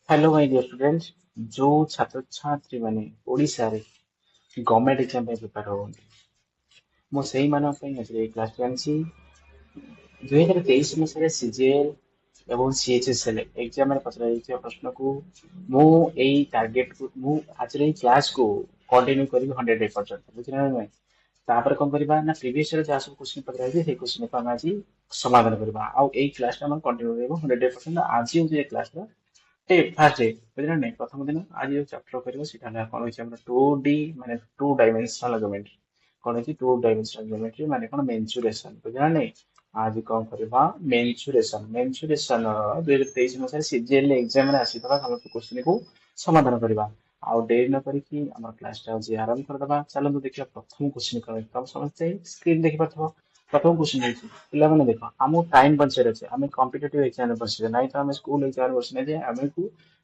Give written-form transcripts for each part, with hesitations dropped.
Hello my dear student. जो छात्र छात्री माने ओडिशा रे गवर्नमेंट एग्जाम पे प्रिपेयर होवନ୍ତି ମୁଁ ସେଇମାନଙ୍କ ପାଇଁ ଆଜି ଏଇ କ୍ଲାସଟି ଆଣିଛି। 2023 ମସିହାରେ ସିଜିଏଲ ଏବଂ ସିଏଚଏସଏଲ ଏକ୍ଜାମରେ ପଚରାଯାଇଥିବା ପ୍ରଶ୍ନକୁ ମୁଁ ଏଇ ଟାର୍ଗେଟକୁ ମୁଁ ଆଜିର ଏଇ କ୍ଲାସକୁ କଣ୍ଟିନ୍ୟୁ କରିବି 100 ପର୍ଯ୍ୟନ୍ତ, ବୁଝିଲେ ନା ନାଇଁ? ତାପରେ କଣ କରିବା ନା ପ୍ରିଭିୟସ ଇୟର ଯାହା ସବୁ କ୍ୱେଶ୍ଚିନ୍ ପଚରାଯାଇଛି ସେଇ କ୍ୱେଶ୍ଚିନ୍କୁ ଆମେ ଆଜି ସମାଧାନ କରିବା ଆଉ ଏଇ କ୍ଲାସଟା ଆମର କଣ୍ଟିନ୍ୟୁ ରହିବ 100%। ଆଜି ହେଉଛି ଏ କ୍ଲାସର ଫାର୍ଷ୍ଟ ଡେ, ବୁଝିଲେ ନାଇଁ? ପ୍ରଥମ ଦିନ ଆଜି ଯୋଉ ଚାପ୍ଟର କରିବ ସେଟା ହେଲା କଣ ହେଇଛି ଆମର 2D ମାନେ ଟୁ ଡାଇମେନସନାଲ ଜିଓମେଟ୍ରି। କଣ ହେଇଛି ଟୁ ଡାଇମେନସନାଲ ଜିଓମେଟ୍ରି ମାନେ କଣ ମେନ୍ସୁରେସନ, ବୁଝିଲେ ନାଇଁ? ଆଜି କଣ କରିବା ମେନ୍ସୁରେସନ 2023 ମସିହାରେ ସିଜିଏଲ ଏକ୍ସାମ ରେ ଆସିଥିବା ସମସ୍ତ କ୍ୱେଶ୍ଚିନ୍ ସମାଧାନ କରିବା। ଆଉ ଡେରି ନ କରିକି ଆମର କ୍ଲାସଟା ହଉଛି ଆରମ୍ଭ କରିଦବା। ଚାଲନ୍ତୁ ଦେଖିବା ପ୍ରଥମ କ୍ୱେଶ୍ଚିନ୍ କଣ ହେଇଛି। ତମ ସମସ୍ତେ ସ୍କ୍ରିନ୍ ଦେଖିପାରୁଥିବ। ପ୍ରଥମ କ୍ୱେଶ୍ଚିନ୍ ହେଇଛି ପିଲାମାନେ ଦେଖ, ଆମକୁ ଟାଇମ ବଞ୍ଚିବାର ଅଛି। ଆମେ କମ୍ପିଟେଟିଭ ଏକ୍ସାମରେ ବସିବା ନାହିଁ ତ ଆମେ ସ୍କୁଲ ଏକ୍ସାମରେ ବସିନେ ଯେ ଆମକୁ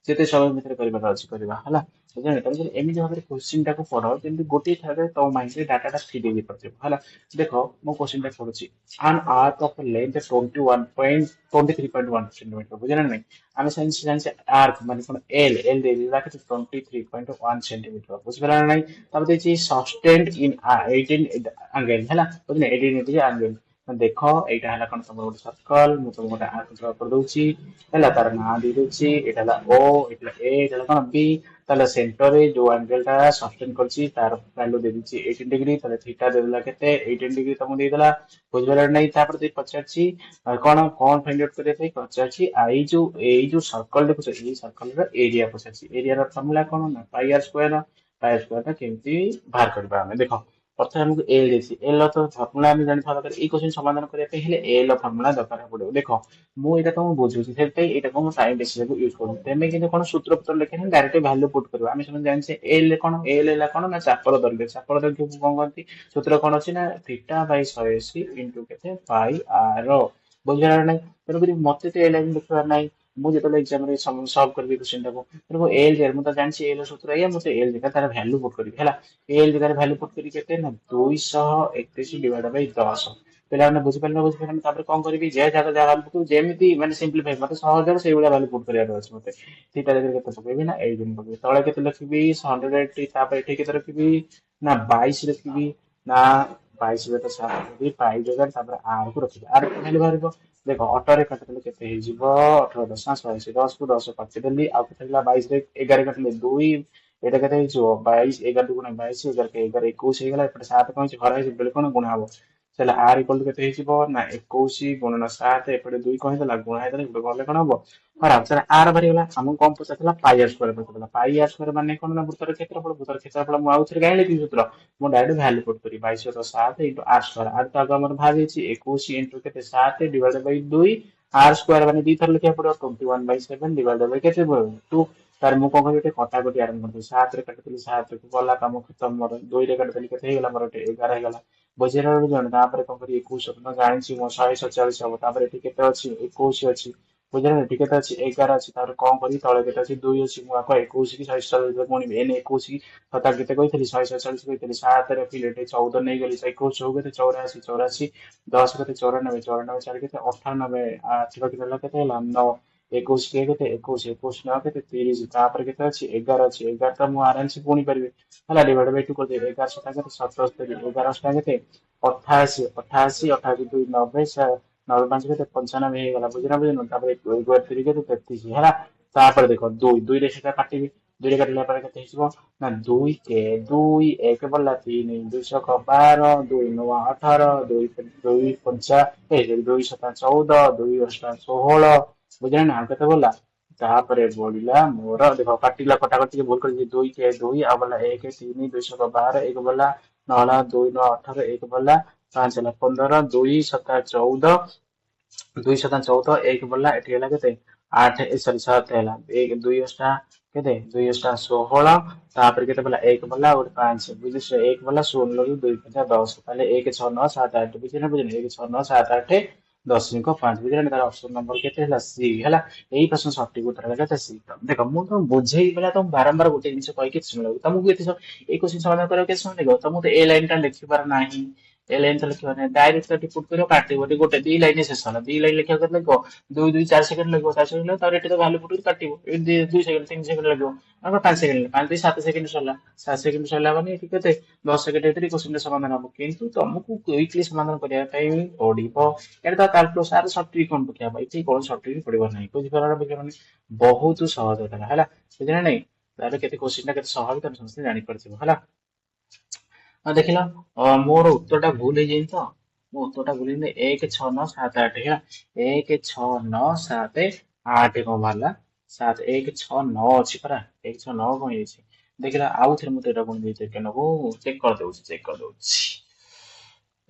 ଯେତେ ସମୟ ଭିତରେ କରିବାର ଅଛି କରିବା ହେଲା। ତେଣୁ ଏମିତି ଭାବରେ କ୍ୱେଶ୍ଚିନ୍ ଟାକୁ ପଢ ଯେମିତି ଗୋଟିଏ ଥରରେ ତମ ମାଇଣ୍ଡରେ ଡାଟାଟା ଫିଟ୍ ହେଇପାରିବ ହେଲା। ଦେଖ ମୁଁ କ୍ୱେଶ୍ଚିନ୍ ଟା ପଢୁଛି। an arc of length 23.1 centimetre, ବୁଝିଲେ ନା ନାଇଁ? ଆମେ ଜାଣିଛେ ଆର୍କ ମାନେ କଣ ଏଲ ଏଲ ଦେଇଦେବା କେତେ 23.1 ସେଣ୍ଟିମିଟର, ବୁଝିପାରିଲା ନା ନାଇଁ? ତାପରେ ଦେଇଛି ସବଟେଣ୍ଡ ଇନ୍ 18 ଆଙ୍ଗେଲ ହେଲା, ବୁଝିଲେ 18 ଆଙ୍ଗେଲ। ଦେଖ ଏଇଟା ହେଲା କଣ ତମର ଗୋଟେ ସର୍କଲ, ମୁଁ ତମକୁ ଗୋଟେ ଆର୍କ ଡ୍ର କରିଦଉଛି ହେଲା। ତାର ନାଁ ଦେଇଦଉଛି, ଏଇଟା ହେଲା ଓ, ଏଇଟା ହେଲା ଏ, ଏଇଟା ହେଲା କଣ ବି। ତାହେଲେ ସେଣ୍ଟରରେ ଯୋଉ ଆଙ୍ଗେଲ ଟା ସବଟେଣ୍ଡ କରିଛି ତାର ଭ୍ୟାଲୁ ଦେଇଦେଇଛି 18 ଡିଗ୍ରୀ। ତାହେଲେ ଥୀଟା ଦେଇଦେଲା କେତେ 18 ଡିଗ୍ରୀ ତମକୁ ଦେଇଦେଲା, ବୁଝିପାରିଲା ନା ନାଇଁ? ତାପରେ ଦେଇ ପଚାରିଛି କଣ କଣ ଫାଇଣ୍ଡ ଆଉଟ୍ କରିବା ପାଇଁ ପଚାରିଛି। ଏଇ ଯୋଉ ସର୍କଲ ଦେଖୁଛ ଏଇ ସର୍କଲର ଏରିଆ ପଚାରିଛି। ଏରିଆର ଫର୍ମୁଲା କଣ ନା ପାଇ ଆର ସ୍କୋୟାର। ପାଇ ଆର ସ୍କୋୟାର ଟା କେମିତି ବାହାର କରିବା ଆମେ ଦେଖ। ପ୍ରଥମେ ଆମକୁ ଏ ଦେଇଛି, ଏ ର ତ ଫର୍ମୁଲା ଆମେ ଜାଣିଥିବା ଦରକାର। ଏଇ କ୍ୱେଶ୍ଚିନ୍ ସମାଧାନ କରିବା ପାଇଁ ହେଲେ ଏ ର ଫର୍ମୁଲା ଦରକାର ପଡିବ। ଦେଖ ମୁଁ ଏଇଟା ତମକୁ ବୁଝୁଛି ସେଥିପାଇଁ ଏଇଟାକୁ ମୁଁ ଟାଇମ ବେଶୀ ୟୁଜ କରୁଛି। ତେମେ କିନ୍ତୁ କଣ ସୂତ୍ର ପତ୍ର ଲେଖେନି ଡାଇରେକ୍ଟ ଭ୍ୟାଲୁ ପୁଟ୍ କରିବ। ଆମେ ସେମାନେ ଜାଣିଛେ ଏଲ କଣ, ଏଲ ହେଲା କଣ ନା ଚାପର ଦୈର୍ଘ୍ୟ। ଚାପର ଦୈର୍ଘ୍ୟକୁ କଣ କହନ୍ତି? ସୂତ୍ର କଣ ଅଛି ନା ଥୀଟା ବାଇ 180 ଇଣ୍ଟୁ କେତେ ପାଇ ଆର, ବୁଝିପାରିଲ ନା ନାଇଁ? ତେଣୁକରି ମତେ ତ ଏ ଲାଇନ ଲେଖିବାର ନାହିଁ। ମୁଁ ଯେତେବେଳେ ଏକ୍ସାମରେ ସଲ୍ଭ କରିବି କ୍ୱେଶ୍ଚିନ୍ ଟାକୁ, ତେଣୁ ଏଲ ଜାଗାରେ ମୁଁ ତ ଜାଣିଛି ଏଲ ସୂତ୍ର ଏଇଆ, ମୁଁ ତ ଏଲ ଜାଗାରେ ତାର ଭ୍ୟାଲୁ ପୁଟ୍ କରିବି ହେଲା। ଏଲ ଜାଗାରେ ଭ୍ୟାଲୁ ପୁଟ୍ କରି କେତେ ନା 231 ଡିଭାଇଡ ବାଇ 10। ପିଲାମାନେ ବୁଝିପାରିଲେ ନା ବୁଝିପାରିଲେ? ତାପରେ କଣ କରିବି ଯେ ଯାହା ଯାହା ଭ୍ୟାଲୁ ପକେଇବି ଯେମିତି ମାନେ ସିମ୍ପଲିଫାଇ ମତେ ସହଜ ହବ ସେଇଭଳିଆ ଭ୍ୟାଲୁ ପୁଟ୍ କରିବାର ଅଛି ମତେ। ଥୀଟା ଜାଗାରେ କେତେ ପକେଇବି ନା 18 ପକେଇବି। ତଳେ କେତେ ଲେଖିବି 180, ତାପରେ ଏଠି କେତେ ରଖିବି ନା 22 ରଖିବି ନା 22 ତ 7 ରଖିବି ପାଇ ଜାଗାରେ, ତାପରେ ଆର କୁ ରଖିବି। ଆର ଭ୍ୟାଲୁ ବାହାରିବ। ଦେଖ ଅଟରେ କାଟିଦେଲେ କେତେ ହେଇଯିବ 18 ଦଶା 180, 10 କୁ 10 କାଟିଦେଲି ଆଉ କେତେ ହେଲା 22 ରେ 11 କାଟିଲେ 2, ଏଇଟା କେତେ ହେଇଯିବ 22, 11 2 ଗୁଣା 22, 11 11 21 ହେଇଗଲା। ଏପଟେ 7 କଣ ହେଇଛି ହରା ହେଇଛି ବେଳେ କଣ ଗୁଣା ହବ। ତାହେଲେ ଆର ଇକ୍ୱାଲ ଟୁ କେତେ ହେଇଯିବ ନା 21 ଗୁଣନ 7, ଏପଟେ 2 କଣ ହେଇଥିଲା ଗୁଣା ହେଇଥିଲା, ଏପଟେ ଗଲେ କଣ ହବ ଖରାପ। ତାହେଲେ ଆର ବାହାରିଗଲା। ଆମକୁ କଣ ପଚାରିଥିଲା ପାଇ ଆର ସ୍କୋୟାର ପଚାରିଥିଲା। ପାଇ ଆର ସ୍କୋୟାର ମାନେ କଣ ନା ବୃତ୍ତର କ୍ଷେତ୍ରଫଳ। ବୃତ୍ତର କ୍ଷେତ୍ରଫଳ ମୁଁ ଆଉ ଥରେ କାହିଁ ଲେଖିବି ସୂତ୍ର, ମୁଁ ଡାଇରେକ୍ଟ ଭ୍ୟାଲୁ ପୁଟ୍ କରିବି 22/7 ଇଣ୍ଟୁ ଆର ସ୍କୋୟାର। ଆର ତ ଆଗ ଆମର ବାହାରି ଯାଇଛି 21 ଇଣ୍ଟୁ କେତେ 7 ଡିଭାଇଡ ବାଇ 2। ଆର ସ୍କୋୟାର ମାନେ ଦି ଥର ଲେଖିବାକୁ ପଡିବ 21/7 ଡିଭାଇଡ ବାଇ କେତେ 2। ତାର ମୁଁ କଣ କରିବି କଟାକଟି ଆରମ୍ଭ କରିଦେବି। 7 ରେ କାଟିଥିଲି 7 କୁ ଗଲା କାମ ଖତମ ମୋର। 2 ରେ କାଟିଦେଲି କେତେ ହେଇଗଲା ମୋର 11 ହେଇଗଲା, ବୁଝିଲା ବେଳକୁ ତାପରେ କଣ କରିବି 21 ମୁଁ ଜାଣିଛି ମୋ 147 ହବ। ତାପରେ ଏଠି କେତେ ଅଛି 21 ଅଛି, ବୁଝିଲେ ନା? ଏଠି କେତେ ଅଛି 11 ଅଛି। ତାପରେ କଣ କରିବି ତଳେ କେତେ ଅଛି 2 ଅଛି। ମୁଁ ଆଗ 21 କି 147 ଗୁଣିବି। ଏନେ 21 କି ସତା କେତେ କହିଥିଲି 147 କହିଥିଲି। 7 ରଖିଲି ଏଠି 14 ନେଇଗଲି 21 ଚଉ କେତେ 84 84, 10 କେତେ 94 94 4 କେତେ 98, 8 ରଖିଦେଲା କେତେ ହେଲା 9। 21 କିଏ କେତେ 21 21 9 କେତେ 30। ତାପରେ କେତେ ଅଛି 11 ଅଛି। 11 ଟା ମୁଁ ଆରାମସେ ଗୁଣି ପାରିବି ହେଲା। ଡିଭାଇଡ ବାଇ 2 କରିଦେବି। 11 ସତା କେତେ 77, 11 ସତା କେତେ 88 88 88 2 90 90 5 କେତେ 95 ହେଇଗଲା, ବୁଝିଲା ବୁଝିଲୁ? ତାପରେ 3 କେତେ 33 ହେଲା। ତାପରେ ଦେଖ 2 2 ରେ ସେଟା କାଟିବି। 2 ରେ କାଟିଲା ପରେ କେତେ ହେଇଯିବ ନା 2 କେ 2 1 ବଲା 3 2 ଶହ 12 2 9 18 2 2 5 2 7 14 2 8 16, ବୁଝିଲେ ନା? ଆଉ କେତେ ବଲା ତାପରେ ବଢିଲା ମୋର ଦେଖ କାଟିଲା କଟାକଟି ଟିକେ ଭୁଲ କରିଛି। 2 କେ 2 ଆଉ ବଲା 1 3 2 ଶହ 12 1 ବଲା 9 2 9 18 1 ବଲା 5 ହେଲା 15 2 7 14 2 7 14 1 ବଲା ଏଠି ହେଲା କେତେ 8 ସରି 7 ହେଲା 1 2 ଟା କେତେ 2 ଟା 16। ତାପରେ କେତେ ବଲା 1 ବଲା ଗୋଟେ 5 ବୁଝିଲେ 1 ବଲା 16 ରୁ 2 5 10। ତାହେଲେ 1 6 9 7 8 ବୁଝିଲେ ବୁଝିଲେ 1 6 9 7 8 10 5 ବୁଝିଲେ। ତାର ଅପସନ ନମ୍ବର କେତେ ହେଲା ସି ହେଲା। ଏଇ ପ୍ରଶ୍ନ ସଠିକ ଉତ୍ତର ହେଲା କେତେ ସି। ଦେଖ ମୁଁ ତମକୁ ବୁଝେଇ ବେଲା ତମକୁ ବାରମ୍ବାର ଗୋଟେ ଜିନିଷ କହିକି ଶୁଣିବାକୁ ତମକୁ ଏତେ ଏଇ କୋଶ୍ଚିନ୍ ସମାଧାନ କରିବାକୁ କେତେ ସମୟ ଲାଗିବ? ତମକୁ ତ ଏ ଲାଇନ ଟା ଲେଖିବାର ନାହିଁ, ଏଲ ଏମିତି ଲେଖିବ ଡାଇରେକ୍ଟ ଏଠି ପୁଟ୍ କରିବ କାଟିବ ଏଠି ଗୋଟେ 2 ଲାଇନ୍ ଶେଷ ହେଲା 2 ଲାଇନ୍ ଲେଖିବାକୁ କେତେ ଲାଗିବ 2 2 4 ସେକେଣ୍ଡ ଲାଗିବ 4 ସେକେଣ୍ଡ ଲାଗିବ ତାପରେ ଏଠି ତ ଭାଲ୍ୟୁ ପୁଟ୍ କରି କାଟିବ ଏଠି 2 ସେକେଣ୍ଡ 3 ସେକେଣ୍ଡ ଲାଗିବ ଆମର 5 ସେକେଣ୍ଡ 5 2 7 ସେକେଣ୍ଡ ସରିଲା 7 ସେକେଣ୍ଡ ସରିଲା ମାନେ ଏଠି କେତେ 10 ସେକେଣ୍ଡ ଭିତରେ କୋଶ୍ଚିନ୍ ସମାଧାନ ହବ କିନ୍ତୁ ତମକୁ କୁଇକଲି ସମାଧାନ କରିବା ପାଇଁ ପଡିବ ଏଠି ତ କାଲକୁଲସ ଆର ସର୍ଟ କଣ ପକେଇବା ପାଇଁ ଏଠି କଣ ସର୍ଟ ପଡିବ ନାହିଁ ବୁଝିପାରିଲ ବହୁତ ସହଜ ହେଲା ବୁଝିଲା ନାଇଁ ତାହେଲେ କେତେ କୋଶ୍ଚିନ୍ ଟା କେତେ ସହଜ ତମେ ସମସ୍ତେ ଜାଣିପାରିଥିବ ହେଲା ଦେଖିଲ ମୋର ଉତ୍ତରଟା ଭୁଲ ହେଇଯାଇଛି ତ ମୋ ଉତ୍ତରଟା ଭୁଲ ହେଇଯାଇଛି 1 6 9 7 8 ହେଲା 1 6 9 7 8 କଣ ବାହାରିଲା 1 6 9 ଅଛି ପରା 1 6 9 କଣ ହେଇଯାଇଛି ଦେଖିଲା ଆଉ ଥରେ ମୁଁ ଏଇଟା କଣ ଦେଇଛି ଚେକ୍ କରିଦଉଛି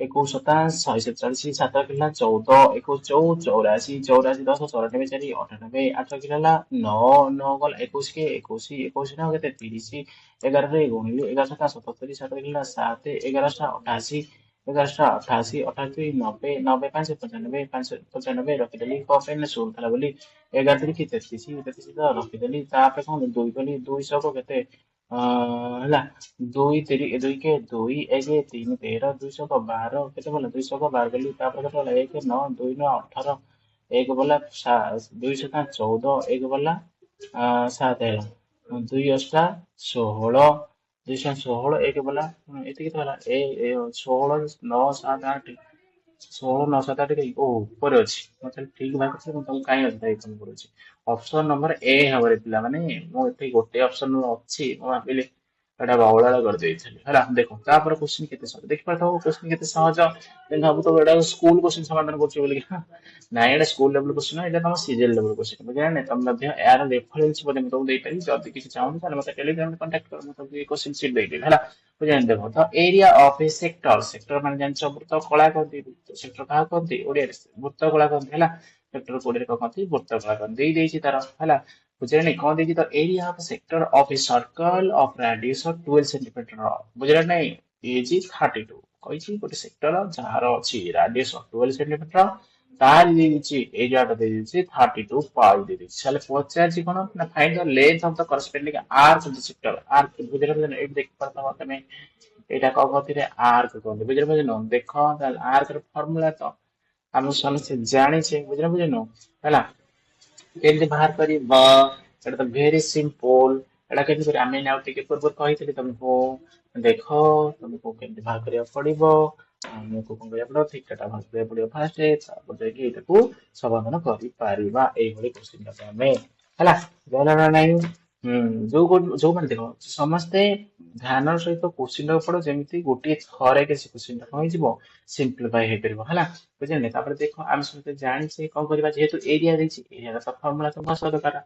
21 27 7 କିଲୋ 14 21 14 84 84 10 94 8 କିଲୋ ହେଲା 9 9 ଗଲା 21 के 21 21 ନା କେତେ 30 11 ରେ ଗୁଣିଲେ 11 77 7 କିଲୋ 7 11 88 11 88 88 90 90 5 95 5 95 ରଖିଦେଲି କଣ ପାଇଁ ଶୂନ ଥିଲା ବୋଲି 11 କି 33 33 ତ ରଖିଦେଲି ତାପରେ କଣ 2 କଲି 200 କେତେ ହେଲା 2 के 2 1 3 13 212 କେତେ ଭଲ 212 କଲି ତାପରେ କେତେ ହେଲା 1 9 2 9 18 1 ବୋଲା 214 1 ବୋଲା 7 ହେଲା 2 ଅଷ୍ଟା 16 216 1 ବୋଲା ଏତେ କେତେ ହେଲା 16 9 7 8 16 9 7 8 ଓ ଉପରେ ଅଛି ମୁଁ ତାହେଲେ ଠିକ ଭାଗ କରିଥିଲି ମୁଁ ତମକୁ କାହିଁ ଅଧିକା ଏକ୍ଜାମ କରୁଛି ଅପସନ ନମ୍ବର ଏ ଭାବରେ ପିଲା ମାନେ ମୁଁ ଏଠି ଗୋଟେ ଅପସନ ଅଛି ମୁଁ ଭାବିଲି ଏଟା ବଉଳାଳ କରିଦେଇଥିଲି ହେଲା ଦେଖ ତାପରେ କୋଶ୍ଚିନ୍ କେତେ ସହଜ ଦେଖିପାରୁଥିବ କୋଶ୍ଚିନ୍ କେତେ ସହଜ ଭାବୁଥିବ ଏଟା ସ୍କୁଲ କୋଶ୍ଚିନ୍ ସମାଧାନ କରୁଛି ବୋଲି ନାଇଁ ଏଟା ସ୍କୁଲ ଲେଭେଲ କୋଶ୍ଚିନ୍ ଏଟା ତମ ସିଜିଏଲ ଲେଭେଲ କୋଶ୍ଚିନ୍ ବୁଝିଲା ନା ତମେ ମଧ୍ୟ ଏହାର ରେଫରେନ୍ସ ବୋଧେ ମୁଁ ତମକୁ ଦେଇପାରିବି ଯଦି କିଛି ଚାହୁଁଛ ତାହେଲେ ମତେ ଟେଲିଗ୍ରାମରେ କଣ୍ଟାକ୍ଟ କର ମୁଁ ତମକୁ କୋଶ୍ଚିନ୍ ସିଟ୍ ଦେଇଦେବି ହେଲା ବୁଝିଲା ଦେଖ ତ area of A sector sector ମାନେ ଜାଣିଛ ବୃତ୍ତ କଳା କହନ୍ତି ସେକ୍ଟର କାହାକୁ କହନ୍ତି ଓଡିଆରେ ବୃତ୍ତ କଳା କହନ୍ତି ହେଲା ସେକ୍ଟର କୋଡିରେ କଣ କହନ୍ତି ବୃତ୍ତ କଳା କହନ୍ତି ଦେଇଛି ତାର ହେଲା ବୁଝିଲେ କଣ ଦେଇଛି ତ area of sector of a circle of radius of 12 centimetre ବୁଝିଲେ ନାଇଁ ଇଜ 32 କହିଛି ଗୋଟେ ସେକ୍ଟର ଯାହାର ଅଛି ରାଡିୟସ ଅଫ 12 ସେଣ୍ଟିମିଟର ତାର ଦେଇଛି ଏରିଆଟା ଦେଇଛି 32 ପାଇ ଦେଇଛି ତାହେଲେ ପଚାରିଛି କଣ ନା find the length of the corresponding arc of the sector arc ବୁଝିଲେ ଏଇଠି ଦେଖିପାରୁଥିବ ତମେ ଏଇଟା କଣ କହନ୍ତି ଆର୍କ କହନ୍ତି ବୁଝିଲ ଦେଖ ତାହେଲେ ଆର୍କ ର ଫର୍ମୁଲା ତ ଆମେ ସମସ୍ତେ ଜାଣିଛେ ବୁଝିଲୁ ହେଲା କେମିତି ବାହାର କରିବ ଏଟା ତ ଭେରି ସିମ୍ପଲ ଏଟା କେମିତି କରିବା ଆମେ ଆଉ ଟିକେ ପୂର୍ବରୁ କହିଥିଲି ତମକୁ ଦେଖ ତମକୁ କେମିତି ବାହାର କରିବାକୁ ପଡିବ ଆମକୁ କଣ କରିବାକୁ ପଡିବ ଠିକଟା ବାହାର କରିବାକୁ ପଡିବ ଫାଷ୍ଟ ତାପରେ ଯାଇକି ଏଇଟାକୁ ସମାଧାନ କରିପାରିବା ଏଇଭଳି କୋଶ୍ଚିନ୍ ଟାକୁ ଆମେ ହେଲା ଜାଣିଲ ନା ନାଇଁ ଯୋଉମାନେ ଦେଖ ସମସ୍ତେ ଧ୍ୟାନର ସହିତ କୋଶ୍ଚିନ୍ ଟାକୁ ପଢ ଯେମିତି ଗୋଟିଏ ଥରେ କିଛି କୋଶ୍ଚିନ୍ ଟା କଣ ହେଇଯିବ ସିମ୍ପଲିଫାଇ ହେଇପାରିବ ହେଲା ବୁଝିଲେ ତାପରେ ଦେଖ ଆମେ ସମସ୍ତେ ଜାଣିଛେ କଣ କରିବା ଯେହେତୁ ଏରିଆ ଦେଇଛି ଏରିଆର ତ ଫର୍ମୁଲା ତ ବସିବା ଦରକାର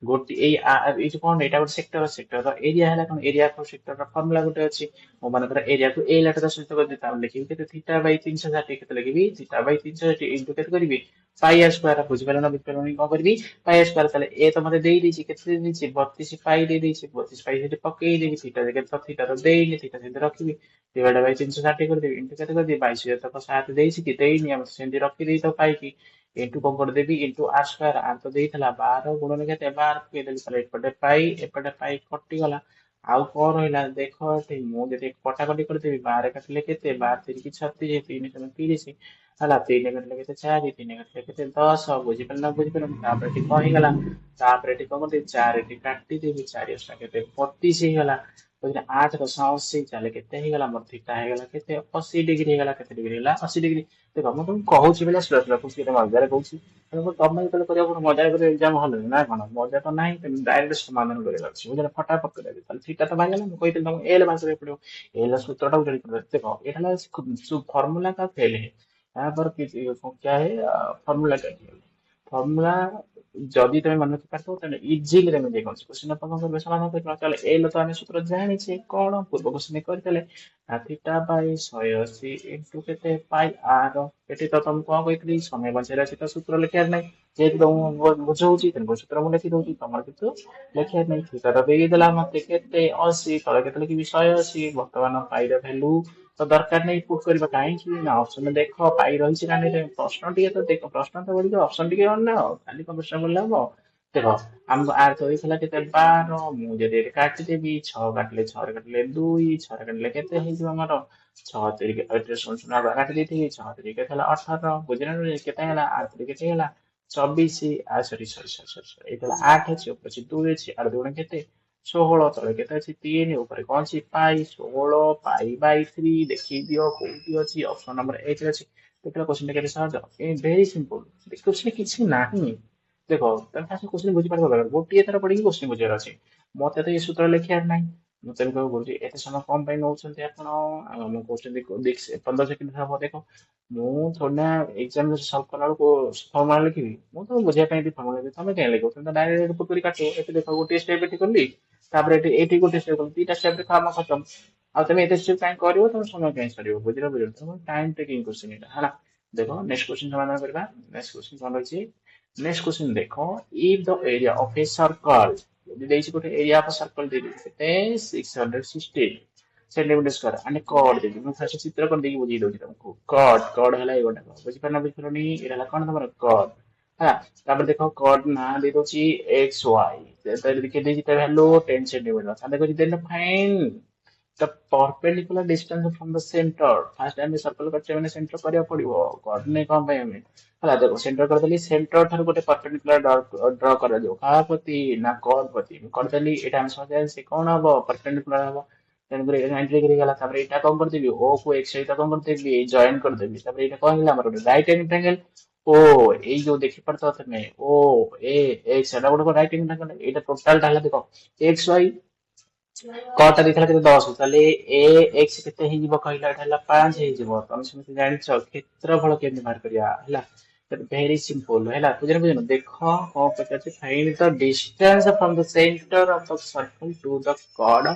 ଗୋଟେ ଏଇ ଯୋଉ କଣ ଏଇଟା ଗୋଟେ ସେକ୍ଟର ଏରିଆ ହେଲା କଣ ଏରିଆ ସେକ୍ଟର ଫର୍ମୁଲା ଗୋଟେ ଅଛି ମୋ ମାନଙ୍କର ଏରିଆକୁ ଏ ଲେଟର ସହିତ କରିଦେବି ତାପରେ ଲେଖିବି କେତେ ଥିଟା ବାଇ 360 କେତେ ଲେଖିବି ଥିଟା ବାଇ 360 ଇଣ୍ଟୁ କେତେ କରିବି ପାଇ ଆର ସ୍କୋୟାର ବୁଝିପାରିଲ ନା ବୁଝିପାରିଲନି କଣ କରିବି ପାଇ ଆର ସ୍କୋୟାର ତାହେଲେ ଏ ତ ମତେ ଦେଇଛି କେତେ ଦେଇଛି 32 ପାଇ ଦେଇଛି 32 ପାଇ ସେଠି ପକେଇଦେବି ଥିଟା କେତେ ଥିଟା ତ ଦେଇନି ଥିଟା ସେମିତି ରଖିବି ଡିଭାଇଡ ବାଇ 360 କରିଦେବି ଇଣ୍ଟୁ କେତେ କରିଦେବି 22 ତକ 7 ଦେଇଛି କି ଦେଇନି ଆମେ ସେମିତି ରଖିଦେଇ ତ ପାଇକି ଇଣ୍ଟୁ କଣ କରିଦେବି ଇଣ୍ଟୁ ଆର ସ୍କୋୟାର ଆର ତ ଦେଇଥିଲା 12 ଗୁଣନ କେତେ 12 ପକେଇଦେଲି ତାହେଲେ ଏପଟେ ପାଇ କଟିଗଲା ଆଉ କଣ ରହିଲା ଦେଖ ଏଠି ମୁଁ ଯଦି କଟାକଟି କରିଦେବି 12 କାଟିଲେ କେତେ 12 3 36 3 30 ହେଲା 3 କାଟିଲେ କେତେ 4 3 କାଟିଲେ କେତେ 10 ବୁଝିପାରିଲ ତାପରେ ଏଠି କଣ ହେଇଗଲା ତାପରେ ଏଠି କଣ କରିଦେବି 4 ଏଠି କାଟିଦେବି 4 ଅଷ୍ଟା କେତେ 32 ହେଇଗଲା ବୁଝିଲେ 8 ଦଶ 80 ତାହେଲେ କେତେ ହେଇଗଲା ମୋର ଥିଟା ହେଇଗଲା କେତେ 80 ଡିଗ୍ରୀ ହେଇଗଲା କେତେ ଡିଗ୍ରୀ ହେଲା 80 ଡିଗ୍ରୀ ଦେଖ ମୁଁ ତମକୁ କହୁଛି ବୋଲେ ସ୍ଲୋ କହୁଛି କେତେ ମଜାରେ କହୁଛି ତମେ ଯେତେବେଳେ କରିବାକୁ ମଜା କରି ଏକ୍ଜାମ ହଲ ନା କଣ ମଜା ତ ନାହିଁ ତେଣୁ ଡାଇରେକ୍ଟ ସମାଧାନ କରିବାର ଅଛି ବୁଝିଲେ ଫଟାଫଟ କରିଦେବି ତାହେଲେ ଥିଟା ତ ବାହାରିଗଲା ମୁଁ କହିଥିଲି ତମକୁ ଏଲ ବାହାର କରିବାକୁ ପଡିବ ଏଲ ସୂତ୍ରଟାକୁ ଜାଣି ଦେଖ ଏଇଟା ହେଲା फॉर्मूला का फेल है यहाँ पर क्या है फॉर्मूला का फेल फॉर्मूला जदि तुम मन रखिपार ताहले इजिली तुम जे कोनसी क्वेश्चन अपन को समाधान कर ताहले एल तो आमे सूत्र जानिछे कोन पूर्व क्वेश्चन करतले थीटा बाय 180 इनटू केते पाई आर एटी तो तुम कोन कहितली समय बचेरा छै तो सूत्र लिखियार नै जेहेतु तुम बुझौची तेन सूत्र मु लिखि दउची तमर कितु लिखियार नै थीटा तो देई देला मते केते 80 तळे केते लिखि 180 वर्तमान पाई र वैल्यू तो दरकार नहीं पुट करबा काहे ना ऑप्शन देखो पाई रही ना नहीं प्रश्न टिके तो देखो प्रश्न तो बोली ऑप्शन टिके ना खाली प्रश्न बोलले हम ଦେଖ ଆମକୁ ଆର ତ ହେଇଥିଲା କେତେ 12 ମୁଁ ଯଦି ଏଠି କାଟିଦେବି 6 କାଟିଲେ 6 କାଟିଲେ 2 6 କାଟିଲେ କେତେ ହେଇଯିବ ଆମର 6 ତିରିକି ଏଠି ଶୂନ ଶୂନ ଆଗୁଆ କାଟି ଦେଇଥିବି 6 ତିରିକି କେତେ ହେଲା 18 ବୁଝିଲ ନା କେତେ ହେଲା 8 ତିରିକି କେତେ ହେଲା 24 ସରି ସରି ସରି ସରି ସରି ଏଇଟା ହେଲା 8 ଅଛି ଉପରେ ଅଛି 2 ଅଛି ଆର ଦୁଗୁଣେ କେତେ 16 ତଳେ କେତେ ଅଛି 3 ଉପରେ କଣ ଅଛି ପାଇ 16 ପାଇ ବାଇ 3 ଦେଖି ଦିଅ କୋଉଠି ଅଛି ଅପସନ ନମ୍ବର 8 ଅଛି ଦେଖିଲ କ୍ୱେଶ୍ଚିନ୍ ଟା କେତେ ସହଜ ଏ ଭେରି ସିମ୍ପଲ କ୍ୱେଶ୍ଚିନ୍ କିଛି ନାହିଁ ଦେଖ ତମେ ଫାଷ୍ଟ କ୍ୱେଶ୍ଚିନ୍ ବୁଝିପାରିବା ଦରକାର ଗୋଟିଏ ଥର ପଢିକି କ୍ୱେଶ୍ଚିନ୍ ବୁଝିବାର ଅଛି ମତେ ତ ଏ ସୂତ୍ର ଲେଖିବାର ନାହିଁ ମୁଁ ତେଣୁ କହିବାକୁ କରୁଛି ଏତେ ସମୟ କଣ ପାଇଁ ନଉଛନ୍ତି ଆପଣ ମୁଁ କହୁଛନ୍ତି 15 ସେକେଣ୍ଡ ହବ ଦେଖ ମୁଁ ଥୋଡି ଏକ୍ସାମ ସଲ୍ଭ କଲା ବେଳକୁ ଫର୍ମୁଲା ଲେଖିବି ମୁଁ ତ ବୁଝିବା ପାଇଁ ଫର୍ମୁଲା ଲେଖିବି ତମେ କାହିଁ ଲେଖିବ ତମେ ତ ଡାଇରେକ୍ଟ ଇନପୁଟ କରି କାଟିବ ଏଠି ଦେଖ ଗୋଟିଏ ଷ୍ଟେପ୍ ଏଠି କଲି ତାପରେ ଏଠି ଗୋଟେ ଷ୍ଟେପ୍ କଲି ଦିଟା ଷ୍ଟେପ୍ ରେ କାମ ଖତମ ଆଉ ତମେ ଏତେ ଷ୍ଟେପ୍ କାହିଁ କରିବ ତମ ସମୟ କାହିଁ ସରିବ ବୁଝିଲ ବୁଝିଲ ତମ ଟାଇମ୍ ଟେକିଂ କ୍ୱେଶ୍ଚିନ୍ ଏଇଟା ହେଲା ଦେଖ ନେକ୍ସଟ କ୍ୱେଶ୍ଚିନ୍ ସମାଧାନ କରିବା ନେକ୍ସଟ କ୍ୱେଶ୍ଚିନ୍ କଣ ରହିଛି नेक्स्ट क्वेश्चन देखो if the area of a circle ଯଦି ଦେଇଛି ଗୋଟେ ଏରିଆ ଅଫ ସର୍କଲ ଦେଇଦେବି କେତେ 616 ସେଣ୍ଟିମିଟର ସ୍କୋୟାର અને କର୍ଡ ଦେବି ମୁଁ ଫାଷ୍ଟ ଚିତ୍ର କରିଦେଇକି ବୁଝେଇ ଦଉଛି ତମକୁ କର୍ଡ କର୍ଡ ହେଲା ଏଇଗୋଟା ବୁଝିପାରିଲ ବୁଝିପାରିଲନି ଏଇଟା ହେଲା କଣ ତମର କର୍ଡ ହେଲା ତାପରେ ଦେଖ କର୍ଡ ନା ଦେଇ ଦଉଛି ଏକ୍ସ ୱାଇ ତାପରେ ଦେଖେଇ ଦେଇଛି ତା ଭ୍ୟାଲୁ 10 ସେଣ୍ଟିମିଟର ତାହେଲେ କହୁଛି then find the perpendicular distance from the center first ଆମେ सर्कल करछे ମାନେ सेंटर କରିବାକୁ ପଡିବ କୋऑर्डिनेट କଣ ପାଇଁ ଆମେ ହେଲା ଦେଖ ସେଣ୍ଟର କରିଦେଲି ସେଣ୍ଟର ଠାରୁ ଗୋଟେ ପର୍ପେଣ୍ଡିକୁଲାର ଡ୍ର କରାଯିବ କାହା ପ୍ରତି ନା କର୍ଡ ପ୍ରତି ମୁଁ କରିଦେଲି ଏଇଟା ଆମେ ସହଜ ସେ କଣ ହବ ପର୍ପେଣ୍ଡିକୁଲାର ହବ ତେଣୁକରି ଏଣ୍ଟ୍ରି କରିଗଲା ତାପରେ ଏଇଟା କଣ କରିଦେବି ଓ କୁ ଏକ୍ସ ସହିତ କଣ କରିଦେବି ଜଏନ୍ କରିଦେବି ତାପରେ ଏଇଟା କଣ ହେଲା ଆମର ଗୋଟେ ରାଇଟ୍ ଆଙ୍ଗେଲ ଓ ଏଇ ଯୋଉ ଦେଖିପାରୁଥିବ ତମେ ଓ ଏ ଏକ୍ସ ଏଟା ଗୋଟେ ରାଇଟ୍ ଆଙ୍ଗେଲ ଏଇଟା ଟୋଟାଲଟା ହେଲା ଦେଖ ଏକ୍ସ ୱାଇ କଟା ଦେଇଥିଲା କେତେ 10 ତାହେଲେ ଏ ଏକ୍ସ କେତେ ହେଇଯିବ କହିଲା ଏଟା ହେଲା 5 ହେଇଯିବ ତମେ ସମସ୍ତେ ଜାଣିଛ କ୍ଷେତ୍ରଫଳ କେମିତି ବାହାର କରିବା ହେଲା ଭେରି ସିମ୍ପଲ ହେଲା ବୁଝିଲ ବୁଝିଲ ଦେଖ କଣ ପଚାରୁଛି find the distance from the centre of the circle to the curd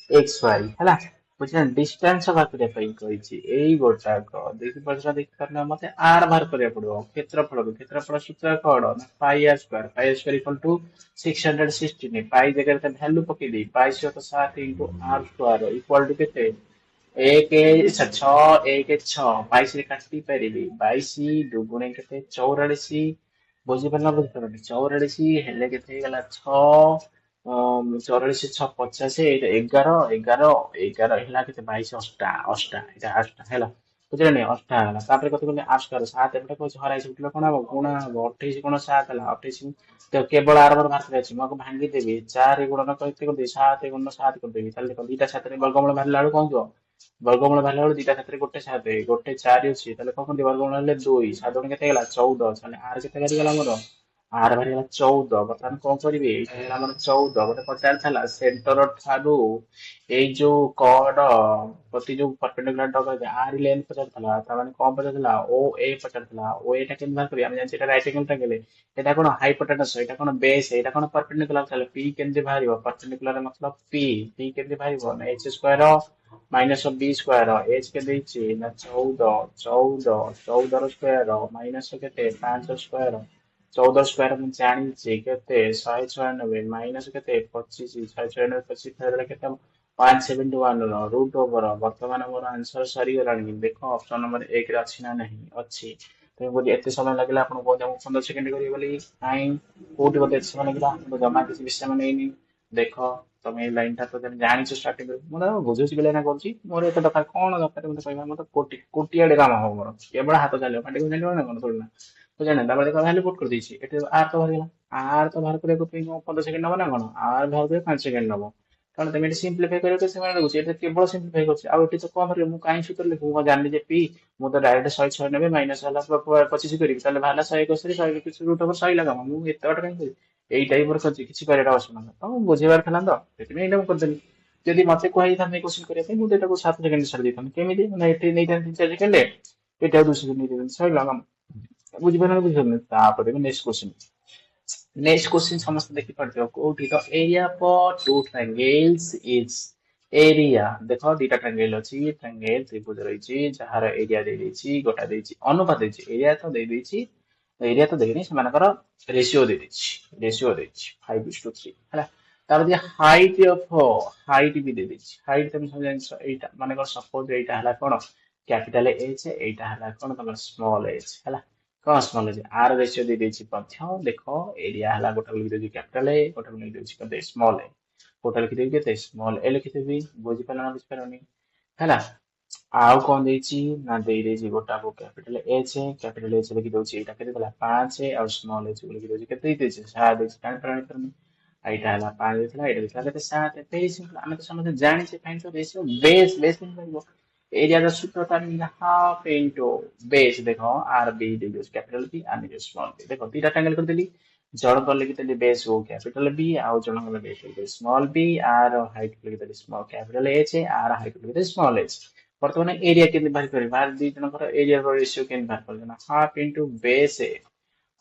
X Y ହେଲା ବୁଝିଲ ଡିଷ୍ଟାନ୍ସ ବାହାର କରିବା ପାଇଁ କହିଛି ଏଇ ଗୋଟାକ ଦେଖିପାରୁଛ ଦେଖିପାରୁନ ମତେ ଆର ବାହାର କରିବାକୁ ପଡିବ କ୍ଷେତ୍ରଫଳ ସୂତ୍ର କଣ ପାଇ ଆର ସ୍କୋୟାର ଇକ୍ୱାଲ ଟୁ 616 ପାଇ ଜାଗାରେ ଭ୍ୟାଲୁ ପକେଇ ଦେଇ 22 into r square equal to କେତେ ଏକ ଛଅ ଏକ ଛଅ 22 ରେ କାଟି ପାରିବି 22 ଦୁଗୁଣେ କେତେ 44 ବୁଝିପାରିଲ ବୁଝିପାରିଲନି 44 ହେଲେ କେତେ ହେଇଗଲା 6 44 6 50 ଏଇଟା 11 11 11 ହେଲା କେତେ 22 ଅଷ୍ଟା ଅଷ୍ଟା ଏଇଟା ଅଷ୍ଟା ହେଲା ବୁଝିଲନି ଅଷ୍ଟା ହେଲା ତାପରେ କତ କହିଲେ ଆର ସ୍କୋୟାର 7 ଏପଟେ କହୁଛି ହରାଇ ଉଠିଲେ କଣ ହବ ଗୁଣା ହବ 28 ଗୁଣ 7 ହେଲା 28 ତ କେବଳ ଆରମ୍ଭର ମାର୍କରେ ଅଛି ମୁଁ ଆକୁ ଭାଙ୍ଗିଦେବି 4 ଗୁଣନ କେତେ କରିଦେବି 7 ଗୁଣନ 7 କରିଦେବି ତାହେଲେ ଦେଖ ଦିଟା 7 ବର୍ଗମୂଳ ବାହାରିଲା ବେଳକୁ କଣ ଯିବ ବର୍ଗମୂଳ ବାହାରିଲା ବେଳକୁ ଦିଟା 7 ଗୋଟେ 7 ଗୋଟେ 4 ଅଛି ତାହେଲେ କଣ କରିବି ବର୍ଗମୂଳ ହେଲେ 2 7 ଗୁଣ କେତେ ହେଇଗଲା 14 ତାହେଲେ ଆର କେତେ ବାହାରିଗଲା ଆମର ଆର ବାହାରିଗଲା 14 ବର୍ତ୍ତମାନ କଣ କରିବି ଏଇଟା ହେଲା ଆମର 14 ଗୋଟେ ପଚାରିଥିଲା ସେଣ୍ଟର ଠାରୁ ଏଇ ଯୋଉ କର୍ଡ ପ୍ରତି ଯୋଉ ପର୍ପେଣ୍ଡିକୁଲାର ଡଗ ଆର ଲେନ୍ଥ ପଚାରିଥିଲା ତାମାନେ କଣ ପଚାରିଥିଲା ଓ ଏ ପଚାରିଥିଲା ଓ ଏଟା କେମିତି ବାହାର କରିବି ଆମେ ଜାଣିଛେ ଏଟା ରାଇଟ୍ ଆଙ୍ଗେଲ ଟ୍ରାଙ୍ଗେଲ ଏଟା କଣ ହାଇପୋଟେନସ୍ ଏଟା କଣ ବେସ୍ ଏଟା କଣ ପର୍ପେଣ୍ଡିକୁଲାର ତାହେଲେ ପି କେମିତି ବାହାରିବ ପର୍ପେଣ୍ଡିକୁଲାର ମତଲବ ପି କେମିତି ବାହାରିବ ନା H square minus B square H କେତେ ଦେଇଛି ନା 14 14 14 ର ସ୍କୋୟାର ମାଇନସ କେତେ 5 ସ୍କୋୟାର 14 ସ୍କୋୟାର ମୁଁ ଜାଣିଛି କେତେ 196 ମାଇନସ କେତେ 25 196 25 ଫେରଲେ କେତେ 171 ର ରୁଟ୍ ଓଭର ବର୍ତ୍ତମାନ ମୋର ଆନ୍ସର ସରିଗଲାଣି ଦେଖ ଅପସନ ନମ୍ବର 1 ରେ ଅଛି ନା ନାହିଁ ଅଛି ତେଣୁ କହୁଛି ଏତେ ସମୟ ଲାଗିଲା ଆପଣ କହୁଛି ଆମକୁ 15 ସେକେଣ୍ଡ କରିବେ ବୋଲି ନାଇଁ କୋଉଠି ବୋଧେ ଏତେ ସମୟ ଲାଗିଲା ମୁଁ ଜମା କିଛି ବିଶ୍ରାମ ନେଇନି ଦେଖ ତମେ ଏଇ ଲାଇନ ଟା ତ ଜାଣିଛ ଷ୍ଟାର୍ଟିଂ ମୁଁ ତ ବୁଝୁଛି ପିଲା ନା କରୁଛି ମୋର ଏତେ ଦରକାର କଣ ଦରକାର ମତେ କହିବା ମୋର କୋଟି ଆଡେ କାମ ହବ ମୋର କେବଳ ହାତ ଚାଲିବ ପାଟି ଚାଲିବ ନା କଣ ଥୋଡି ନା ବୁଝା ତାପରେ ଦେଖ ଭ୍ୟାଲୁ ପୁଟ୍ କରିଦେଇଛି ଏଠି ଆର ତ ବାହାରିଗଲା ଆର ତ ବାହାର କରିବାକୁ ପାଇଁ 15 ସେକେଣ୍ଡ ନବ ନା କଣ ଆର ବାହାର କରିବାକୁ 5 ସେକେଣ୍ଡ ନବ କାରଣ ତମେ ଏଠି ସିମ୍ପ୍ଲିଫାଇ କରିବାକୁ ସେମାନେ ଲାଗୁଛି ଏଠି କେବଳ ସିମ୍ପ୍ଲିଫାଇ କରୁଛି ଆଉ ଏଠି ତ କଣ କରିବ ମୁଁ କାହିଁ ସୂତ୍ର ଲେଖିବି ମୁଁ ଜାଣିଲି ଯେ ପି ମୁଁ ତ ଡାଇରେକ୍ଟ 196 ମାଇନସ ହେଲା 25 କରିବି ତାହେଲେ ବାହାରିଲା 161 121 ରୁଟ୍ ଓଭର ସଇଲା କାମ ମୁଁ ଏତେ ବାଟ କାହିଁ କରିବି ଏଇ ଟାଇପ ର କରିଛି କିଛି କରିବାଟା ଅସୁବିଧା ନାହିଁ ତ ବୁଝିବାର ଥିଲା ତ ସେଥିପାଇଁ ଏଇଟା ମୁଁ କରିଦେଲି ଯଦି ମତେ କୁହାଯାଇଥାନ୍ତେ କ୍ୱେଶ୍ଚିନ୍ କରିବା ପାଇଁ ମୁଁ ତ ଏଟାକୁ 7 ସେକେଣ୍ଡ ଛାଡି ଦେଇଥାନ୍ତି କେମିତି ମାନେ ଏଠି ନେଇଥାନ୍ତି 4 ସେକେଣ୍ଡ ଏଠି ଆଉ 2 ସେକେଣ୍ଡ ନେଇଥାନ୍ତି ସଇଲା କାମ ବୁଝିପାରିଲ ବୁଝିପାରିଲ ତାପରେ ନେକ୍ସଟ କ୍ୱେଶ୍ଚିନ୍ नेक्स्ट क्वेश्चन समस्त देखि पड़ते हो कोठी तो area for two triangles is area देखो दीटा ट्रायंगल अछि ट्रायंगल त्रिभुज रहिछि जहार एरिया दे दैछि गोटा दैछि अनुपात दैछि एरिया तो देइनि सेमानकर रेशियो ଦେଇଛି 5:3 ହେଲା ତାପରେ ଦିଆ ହାଇट ବି ଦେଇ ଦେଇଛି ହାଇट ତମେ ସବୁ ଜାଣିଛ ଏଇଟା ମାନେ ସପୋଜ ଏଇଟା ହେଲା କଣ କ୍ୟାपिଟାଲ ଏଚ୍ ଏଇଟା ହେଲା କଣ ତମର ସ୍ମଲ ଏଚ୍ ହେଲା कौन स्मॉल है आर रेशियो दे देछि पथ्य देखो एरिया हला गोटा लिखि देछि कैपिटल ए गोटा लिखि देछि कते स्मॉल ए गोटा लिखि देछि कते स्मॉल ए लिखि देबी बुझि पाला बुझि पालोनी हैला आउ कौन देछि ना दे देछि गोटा को कैपिटल एच लिखि दउछि एटा केते देला 5 और स्मॉल एच लिखि दउछि केते देछि 7 देछि कान प्राणी करनी एटा हला 5 देथिला एटा देथिला केते 7 वेरी सिंपल आमे तो समझ जानि से find the ratio base simple area the सूत्र तार हाफ इनटू बेस देखो आर बी दे दियो कैपिटल बी आर दे स्मॉल बी देखो तीटा ट्रायंगल कर देली जड़ कर लिखि देली बेस हो कैपिटल बी आउ जड़ कर बेस हो स्मॉल बी आर हाइट लिखि देली स्मॉल कैपिटल एच आर हाइट लिखि देली स्मॉल एच बर्तमान एरिया केते बाहर करी बाहर दी जनकर एरिया रो रेशियो केन बाहर कर देना हाफ इनटू बेस ए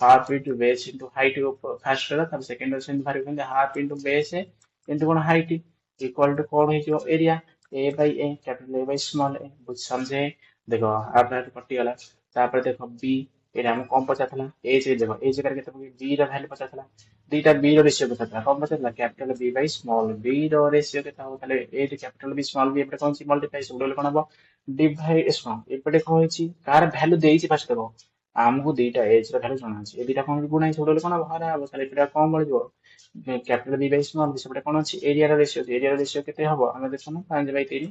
half into base into height first रा तब सेकंड रा सेम बाहर कर हाफ इनटू बेस ए इनटू कोन हाइट इक्वल टू कोन हे जो area A by A capital A by small A बुझ समझे देखो आप कटि गला तापर देखो बी एटा हम कम पचाथला ए जे देखो ए जगह केते बी रा वैल्यू पचाथला दुईटा बी रो रेशियो पचाथला कम पचाथला capital B by small B रो रेशियो केते हो ताले ए जे कैपिटल बी स्मॉल बी एपटे कोन सी मल्टीप्लाई सब डोले कोन हबो डिवाइड स्मॉल एपटे कोन होची कार वैल्यू देई छि फास्ट देखो हमको दुईटा एज रो वैल्यू जଣା ଅଛି ए दुईटा कोन गुणा सब डोले कोन हबो हरा हबो ताले एपटे कम बळ जिवो capital B by small B सेपटे कोन अछि एरिया रो रेशियो केते हबो हम देखो 5 बाई 3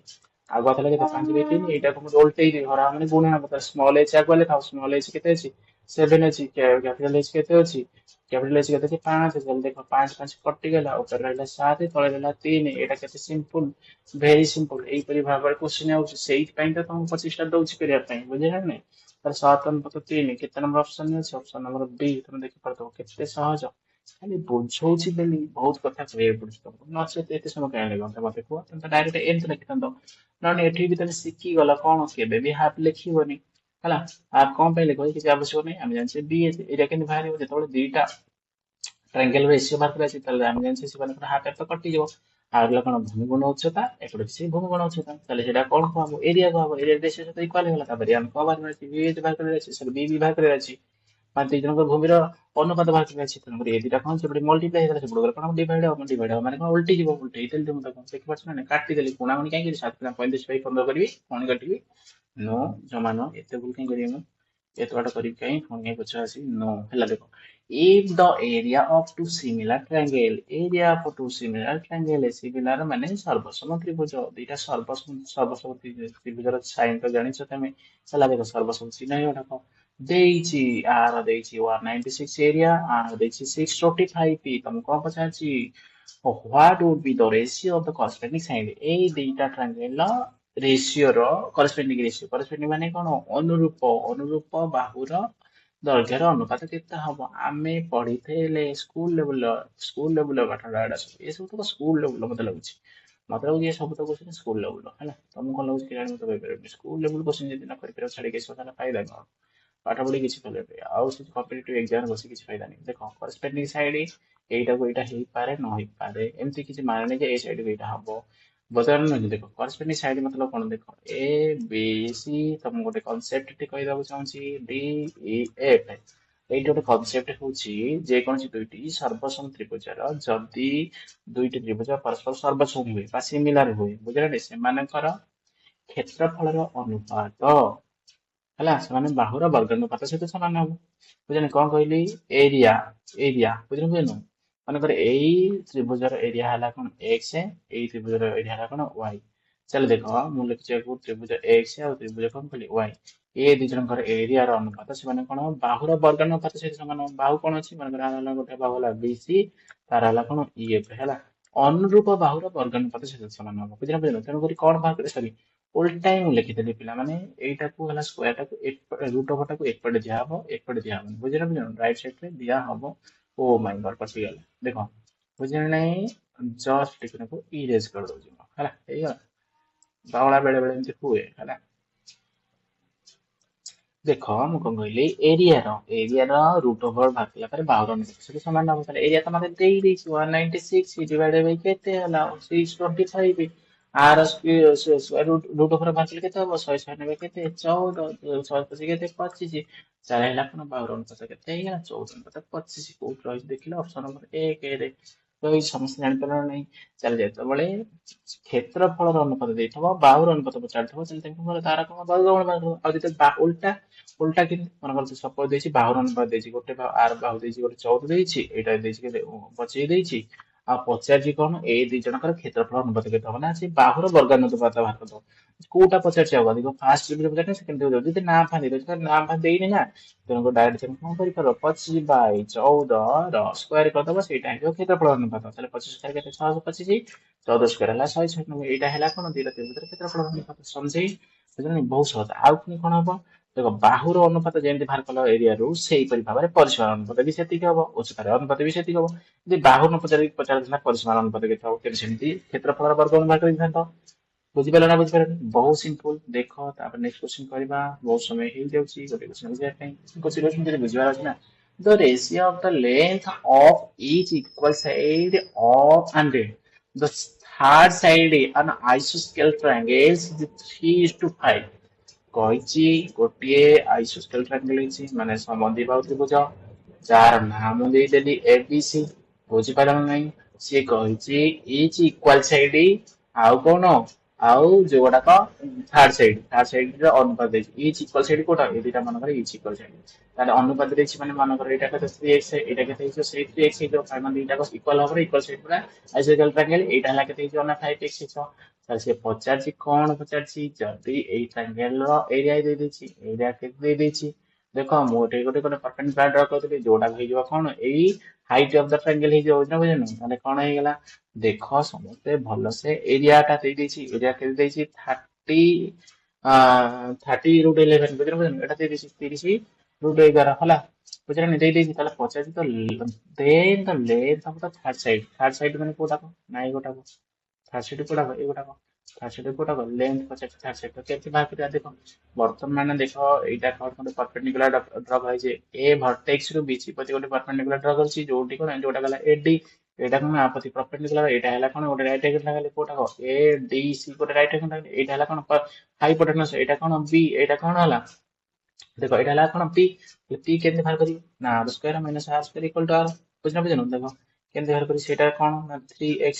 आगुआ था केते 5 बाई 3 एटा को उल्टेई दे हरा माने गुणा हबो त स्मॉल एच आगुआ लेखा स्मॉल एच केते अछि 7 अछि कैपिटल एच केते अछि कैपिटल एच केते अछि 5 जल्दी देखो 5 5 कटि गेला ऊपर रहला 7 तळे रहला 3 एटा केते सिंपल वेरी सिंपल एई परि भाबरे क्वेश्चन आउ सेई पॉइंट त हम 25 टा दउछि करिया पई बुझिला नै तर 7 नंबर 3 केते नंबर ऑप्शन अछि ऑप्शन नंबर बी तुम देखि परतो केते सहज खाली बुझौछि बेली बहुत कथा कहै पड़छ तुमको नसे एते समय काहे लागत मते को तुम डायरेक्ट एंड लिखतंदो नॉन एठी भी तने सिखी गला कोन केबे भी हाफ लिखिबोनी हला आप कौन पे लिखो किसी आवश्यक नहीं हम जान से बी एरिया के बाहर हो जेतोले दुईटा ट्रायंगल रेशियो बाहर कराछि तले हम जान से सिबान हाफ तो कटि जबो आगला कोन भूमि गुण उच्चता एकड़ से भूमि गुण उच्चता तले सेटा कोन को एरिया को एरिया रेशियो से इक्वल होला तापर हम को बाहर कराछि बी बाहर कराछि सब बी बाहर कराछि मान तीन जनकर भूमिर अनुपात बाहर कराछि तनकर ए दुईटा कोन से मल्टीप्लाई होला से बडगर कोन डिवाइड हो माने कोन उल्टी जीवो उल्टी देल तुम तक देखि पाछ ना काटि देली कोना कोनी काई 7 35 बाई 15 करबी कोन काटिबी नो जमान एते भूल कहीं करिए एत बाटा करी कहीं फोन कहीं पछा आसी नो हला देखो if the area of two similar triangle area of two similar triangle is similar माने सर्वसम त्रिभुज दुईटा सर्वसम त्रिभुजर साइन तो जानि छ तमे हला देखो सर्वसम चिन्ह हे उठाको देइछि आर देइछि 196 एरिया आर देइछि 645 पी तुम को पछाछि what would be the ratio of the corresponding side ए दुईटा ट्रायंगल रेशियो रो करस्पेंडिंग माने कोन अनुरूप बाहुर दैर्घ्यर अनुपात केते हबो आमे पढिथेले स्कूल लेवल पाठडाडा सब ए सब तो स्कूल लेवल मते लागुछि मतलब ये सब तो क्वेश्चन स्कूल लेवल हैला तुमको लागुछि कि जानि मते कहबे स्कूल लेवल क्वेश्चन जदि न करि पर छाडी के सोना फायदा न पाठ पढी किछि कले आउ से कॉम्पिटिटिव एग्जाम बसी किछि फायदा नहीं देखो करस्पेंडिंग साइड एटा को एटा हेई पारे न हेई पारे एमती किछि माने नहीं जे ए साइड को एटा हबो बजार नहीं देखो करस्पेंडिंग साइड मतलब कौन देखो ए बी सी तुम गोटे कॉन्सेप्ट टी कहि दाउ चाहूची डी ई एफ एई गोटे कॉन्सेप्ट होची जे कोनसी दुईटी सर्वसम त्रिभुजर जदी दुईटी त्रिभुज परस्पर सर्वसम हुए बा सिमिलर हुए बुझला नै से मानकर क्षेत्रफलर अनुपात हला से माने बाहुर वर्ग अनुपात सहित समान हबो बुझने कोन कहली एरिया बुझनु बुझनु मानकर एई त्रिभुजर एरिया हला कोन x है एई त्रिभुजर एरिया हला कोन y चल देखो मु लिखचे को त्रिभुज x है और त्रिभुज कोन कहली y ए दि जनकर एरिया रो अनुपात से माने कोन बाहुर वर्ग अनुपात सहित समान बाहु कोन अछि मानकर हला गोटे बाहु हला bc तार हला कोन ef हला अनुरूप बाहुर वर्ग अनुपात सहित समान हबो बुझना बुझना तनो करी कोन बाहर करे सॉरी उल्टा ही लिखि देली पिला माने एटा को हला स्क्वायर टा को एक रूट ओवर टा को एक पटे दिया हबो एक पटे दिया हबो बुझना बुझना राइट साइड रे दिया हबो ओ माय गॉड पसी गेल देखो बुझना नहीं जस्ट टिकने को इरेज कर दो जिमा हला एई बावला बेले बेले एमती हुए हला देखो मु कौन कहली एरिया रो रूट ओवर भाग केला पर बाहुर अनुपात से समान हबो ताले एरिया त माने देई देई 196 डिवाइडेड बाय केते हला 625 आर रूट ओवर भाग केले केते हबो 196 केते 14 125 केते 25 चाले हला कोन बाहुर अनुपात केते हेला 14 अनुपात 25 कोट रहि देखिला ऑप्शन नंबर 1 रे तो ये समस्त जानिपार नहीं चल जेतबेले क्षेत्रफल अनुपात देइथबो बाहुर अनुपात पचारथबो चल तेमो तार कोन वर्गमूल मारथबो आ जते उल्टा उल्टा कि मन करते सपोज देछि बाहुर अनुपात देछि गोटे आर बाहु देछि गोटे 14 देछि एटा देछि के 25 देछि आ पचारछि कोन ए दी जनकर क्षेत्रफल अनुपात केते हो ना से बाहुर वर्गानुपात बाहर करदो कोटा पचारछि आ अधिक फास्ट डिवीजन पचारछि सेकंड डिवीजन जते नाम फा देछि नाम फा देइनि ना तेनको डायरेक्ट तेम कोन करि पारो 25 बाय 14 र स्क्वायर करदबो सेटा हे क्षेत्रफल अनुपात ताले 25 स्क्वायर केते 625 14 स्क्वायर हला 196 एटा हला कोन दिटा ते भीतर क्षेत्रफल अनुपात समझै बुझलनि बहुत सहज आउ कि कोन हबो देखो बाहुर अनुपात जेमति बाहर कल एरिया रू सेही परि भाबरे परिसीमा अनुपात भी सेतिक हबो उच्चतार अनुपात भी सेतिक हबो जे बाहुर अनुपात पचार दिना परिसीमा अनुपात केते हबो केते सेमति क्षेत्रफल वर्गमूल बाहर करि थांतो बुझिपाला ना बुझिपाला बहुत सिंपल देखो तापर नेक्स्ट क्वेश्चन करबा बहुत समय हेइ जाउची गोटे क्वेश्चन बुझिया पई क्वेश्चन जदि बुझिबार अछि ना the ratio of the length of each equal side of and the third side an isosceles triangle is 3:5 କହିଛି ଗୋଟିଏ ଆଇସୋସ୍କେଲ ଟ୍ରାଙ୍ଗେଲ ହେଇଛି ମାନେ ସମଦ୍ୱିବାହୁ ତ୍ରିଭୁଜ ଯାହାର ନାମ ଦେଇଦେଲି ABC ବୁଝିପାରିଲ ନା ନାହିଁ ସିଏ କହିଛି ଇଚ ଇକ୍ୱାଲ ସାଇଡ ଆଉ କଣ ଆଉ ଯୋଉଗୁଡାକ ଥାର୍ଡ ସାଇଡ ର ଅନୁପାତ ଦେଇଛି ଇଚ ଇକ୍ୱାଲ ସାଇଡ କୋଉଟା ଏ ଦିଟା ମନେକର ଇଚ ଇକ୍ୱାଲ ସାଇଡ ତାହେଲେ ଅନୁପାତ ଦେଇଛି ମାନେ ମନେକର ଏଇଟା କେତେ 3x ଏଇଟା କେତେ ହେଇଯିବ ସେଇ 3x ହେଇଯିବ ମାନେ ଦିଟାକ ଇକ୍ୱାଲ ହବରେ ଇକ୍ୱାଲ ସାଇଡ ପୁରା ଆଇସୋସ୍କେଲ ଟ୍ରାଙ୍ଗେଲ ଏଇଟା ହେଲା କେତେ ହେଇଯିବ ନା 5x ହେଇଯିବ ତାହେଲେ ସେ ପଚାରିଛି କଣ ପଚାରିଛି ଯଦି ଏଇ ଟ୍ରାଙ୍ଗେଲ ର ଏରିଆ ଦେଇଦେଇଛି ଏରିଆ କେତେ ଦେଇଦେଇଛି ଦେଖ ମୁଁ ଏଠି ଗୋଟେ ଗୋଟେ ପର୍ପେଣ୍ଡିକୁଲାର ଡ୍ର କରିଦେଲି ଯୋଉଟା ହେଇଯିବ କଣ ଏଇ ହାଇଟ୍ ଅଫ ଦ ଟ୍ରାଙ୍ଗେଲ ହେଇଯିବ ବୁଝିଲ ବୁଝିଲ ତାହେଲେ କଣ ହେଇଗଲା ଦେଖ ସମସ୍ତେ ଭଲସେ ଏରିଆ ଟା ଦେଇଦେଇଛି ଏରିଆ କେତେ ଦେଇଛି 30 √11 ବୁଝିଲ ବୁଝିଲ ଏଟା ଦେଇଦେଇଛି 30 √11 ହେଲା ବୁଝିଲ ଦେଇଦେଇଛି ତାହେଲେ ପଚାରିଛି ତ then the length of the third side ମାନେ କୋଉଟାକ ନା ଏଇଗୋଟାକ ଥାର୍ଡ ସାଇଡ କୋଉଟାକ ଏଇଗୋଟାକ ଥାର୍ଡ ସାଇଡ କୋଉଟାକ ଲେନ୍ଥ ପଚାରିଛି ଥାର୍ଡ ସାଇଡ କେମିତି ବାହାର କରିବା ଦେଖ ବର୍ତ୍ତମାନ ଦେଖ ଏଇଟା କଣ ଗୋଟେ ପର୍ପେଣ୍ଡିକୁଲାର ଡ୍ର କରାଯାଇଛି ଏ ଭର୍ଟେକ୍ସ ରୁ ବିସି ପ୍ରତି ଗୋଟେ ପର୍ପେଣ୍ଡିକୁଲାର ଡ୍ର କରିଛି ଯୋଉଠି କଣ ଯୋଉଟା ଗଲା ଏଡି ଏଇଟା କଣ ଆ ପ୍ରତି ପର୍ପେଣ୍ଡିକୁଲାର ଏଇଟା ହେଲା କଣ ଗୋଟେ ରାଇଟ ଆଙ୍ଗେଲ ଟ୍ରାଙ୍ଗେଲ କୋଉଟାକ ଏ ଡି ସି ଗୋଟେ ରାଇଟ ଆଙ୍ଗେଲ ଟ୍ରାଙ୍ଗେଲ ଏଇଟା ହେଲା କଣ ହାଇପୋଟେନସ୍ ଏଇଟା କଣ ବି ଏଇଟା କଣ ହେଲା ଦେଖ ଏଇଟା ହେଲା କଣ ପି ପି କେମିତି ବାହାର କରିବି ନା R square minus R square equal to R ବୁଝିଲ ବୁଝିଲ ଦେଖ କେମିତି ବାହାର କରିବି ସେଇଟା କଣ ନା 3x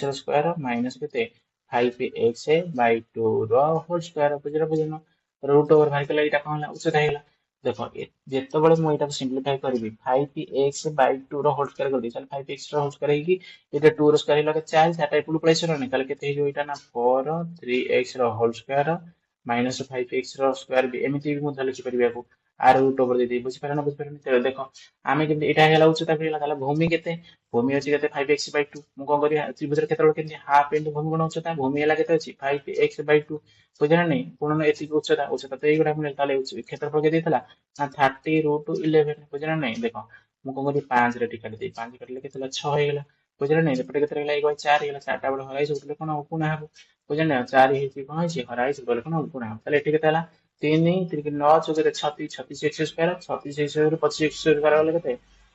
ର ସ୍କୋୟାର ମାଇନସ କେତେ 5x by 2 ର ହୋଲ ସ୍କୋୟାର ବୁଝିଲ ବୁଝିଲ ରୁଟ ଓଭର ବାହାର କଲେ ଏଇଟା କଣ ହେଲା ଉଚ୍ଚତା ହେଇଗଲା ଦେଖ ଯେତେବେଳେ ମୁଁ ଏଇଟାକୁ ସିମ୍ପ୍ଲିଫାଇ କରିବି 5x by 2 ର ହୋଲ ସ୍କୋୟାର କରିବି ତାହେଲେ 5x ର ହୋଲ ସ୍କୋୟାର ହେଇକି ଏଇଟା 2 ର ସ୍କୋୟାର ହେଇଗଲା 4 ଚାରିଟା ଏପଟକୁ ପଳେଇ ଆସିବ ନା ତାହେଲେ କେତେ ହେଇଯିବ ଏଇଟା ନା 4 3x ର ହୋଲ ସ୍କୋୟାର ମାଇନସ 5x ର ସ୍କୋୟାର ବି ଏମିତି ବି ମଧ୍ୟ ଲେଖିପାରିବି ୟାକୁ ଆର ରୁଟ ଓଭର ଦେଇଦେବି ବୁଝିପାରିଲ ନା ବୁଝିପାରିଲନି ତେବେ ଦେଖ ଆମେ ଯେମିତି ଏଇଟା ହେଇଗଲା ଉଚ୍ଚତା ହେଇଗଲା ତାହେଲେ ଭୂମି କେତେ ଭୂମି ଅଛି କେତେ 5x by 2 ମୁଁ କଣ କରିବି ତ୍ରିଭୁଜରେ କେତେବେଳେ କେମିତି ହାଫ ଇଣ୍ଟୁ ଭୂମି ଗୁଣ ଉଚ୍ଚତା ଭୂମି ହେଲା କେତେ ଅଛି 5x by 2 ବୁଝିଲ ନା ନାଇଁ ପୁଣି ଏତିକି ଉଚ୍ଚତା ତ ଏଇଗୁଡା ମିଳିଲା ତାହେଲେ କ୍ଷେତ୍ରଫଳ କେତେ ଦେଇଥିଲା ନା 30 √11 ବୁଝିଲ ନା ନାଇଁ ଦେଖ ମୁଁ କଣ କରିବି 5 ରେ ଟିକେ କାଟିଦେବି 5 କାଟିଲେ କେତେ ହେଲା 6 ହେଇଗଲା ବୁଝିଲ ନା ନାଇଁ ଏପଟେ କେତେ ରହିଲା ଏଇ 4 ହେଇଗଲା 4ଟା ବେଳେ ହରାଇଛି ଉଠିଲେ କଣ ଗୁଣା ହବ ବୁଝିଲ ନା 4 ହେଇଛି କଣ ହେଇଛି ହରାଇଛି ଗଲେ କଣ ଗୁଣା ହବ ତାହେଲେ ଏଠି କେତେ ହେଲା 3 3 9 ଚଉକରେ 36 36x ସ୍କୋୟାର 36x ରୁ 25x ସ୍କୋୟାର ଗଲେ କେତେ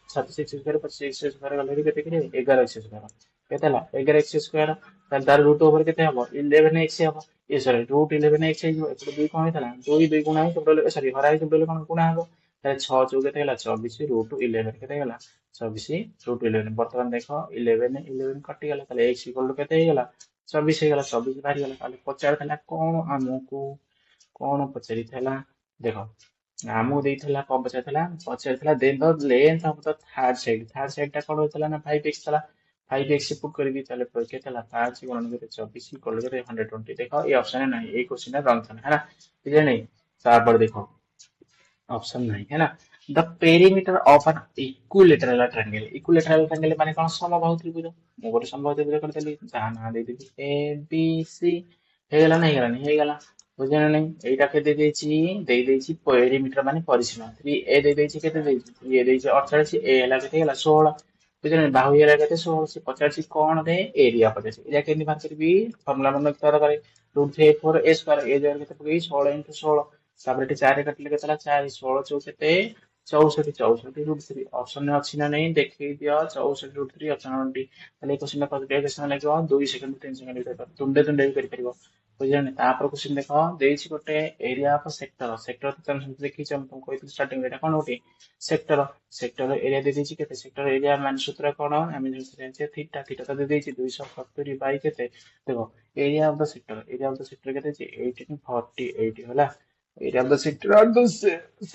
36x ସ୍କୋୟାର 25x ସ୍କୋୟାର ଗଲେ କେତେ କିରେ 11x ସ୍କୋୟାର କେତେ ହେଲା 11x ସ୍କୋୟାର ତାହେଲେ ତାର ରୁଟ ଓଭର କେତେ ହବ 11x ହବ ଏ ସରି ରୁଟ 11x ହେଇଯିବ ଏପଟେ 2 କଣ ହେଇଥିଲା 2 ଗୁଣା ହେଇକି ସରି ହରା ହେଇକି କଣ ଗୁଣା ହବ ତାହେଲେ 6 ଚଉକ କେତେ ହେଲା 24 √11 କେତେ ହେଇଗଲା 24 √11 ବର୍ତ୍ତମାନ ଦେଖ 11 କଟିଗଲା ତାହେଲେ x ଇକ୍ୱାଲ ଟୁ କେତେ ହେଇଗଲା 24 ହେଇଗଲା 24 ବାହାରିଗଲା ତାହେଲେ ପଚାରିଥିଲା କଣ ଆମକୁ କଣ ପଚାରିଥିଲା ଦେଖ ଆମକୁ ଦେଇଥିଲା କଣ ପଚାରିଥିଲା then the length of the third side ଟା କଣ ହେଇଥିଲା ନା 5x ଥିଲା 5x ପୁଟ୍ କରିବି ତାହେଲେ କେତେ ହେଲା 5 ଗୁଣନ କେତେ 24 ଇକ୍ୱାଲ କେତେ 120 ଦେଖ এই অপশনে নাই এই কোশ্চেনটা রং ଥିଲା ହେଲା ବୁଝିଲେ ନାଇଁ ତାପରେ ଦେଖ অপশন ନାହିଁ ହେଲା ଦ ପେରିମିଟର ଅଫ ଆନ୍ ଇକ୍ୱିଲେଟରାଲ ଟ୍ରାଙ୍ଗେଲ ମାନେ କଣ ସମବାହୁ ତ୍ରିଭୁଜ ମୁଁ ଗୋଟେ ସମବାହୁ ତ୍ରିଭୁଜ କରିଦେଲି ଯାହା ନାଁ ଦେଇଦେବି ଏ ବି ସି ହେଇଗଲା ନା ହେଇଗଲାନି ହେଇଗଲା ବୁଝିଲ ନା ନାଇଁ ଏଇଟା କେତେ ଦେଇଦେଇଛି ପେରିମିଟର ମାନେ ପରିସୀମା 3a ଦେଇଦେଇଛି କେତେ ଦେଇଛି 3a ଦେଇଛି 48 a ହେଲା କେତେ ହେଇଗଲା 16 ବୁଝିଲେ ବାହୁ ହେଲା କେତେ 16 ସେ ପଚାରିଛି କଣ ରେ ଏରିଆ ପଚାରିଛି ଏରିଆ କେମିତି ବାହାର କରିବି ଫର୍ମୁଲା ମନେ ରଖିବା ଦରକାର √3 a² ଏ ଜାଗାରେ କେତେ ପକେଇ 16 × 16 ତାପରେ ଏଠି 4 କାଟିଲେ କେତେ ହେଲା 4 16 ଚଉ କେତେ 64 64 √3 ଅପସନରେ ଅଛି ନା ନାହିଁ ଦେଖେଇ ଦିଅ। 64 √3 ଅପସନ ଡି। ତାହେଲେ ଏ କ୍ୱେଶ୍ଚିନ୍ ଟା କେତେ ସମୟ ଲାଗିବ? 2 ସେକେଣ୍ଡ 3 ସେକେଣ୍ଡ ଭିତରେ ତୁଣ୍ଡେ ତୁଣ୍ଡେ ବି କରିପାରିବ। ବୁଝିଲନି? ତାପରେ କ୍ୱେଶ୍ଚିନ୍ ଦେଖ ଦେଇଛି ଗୋଟେ ଏରିଆ ଅଫ ସେକ୍ଟର। ସେକ୍ଟର ତ ତମେ ସେମିତି ଦେଖିଛ, ମୁଁ ତମକୁ କହିଥିଲି ଷ୍ଟାର୍ଟିଂ ଏଇଟା କଣ ଗୋଟେ ସେକ୍ଟର। ସେକ୍ଟର ଏରିଆ ଦେଇଦେଇଛି କେତେ? ସେକ୍ଟର ଏରିଆ ମାନେ ସୂତ୍ର କଣ? ଆମେ ଜାଣିଛେ ଥୀଟା। ଥୀଟା ତ ଦେଇଦେଇଛି 270 ବାଇ କେତେ? ଦେଖ area of the sector. Area of the sector କେତେ ଅଛି? 1848 ହେଲା। Area of the sector of the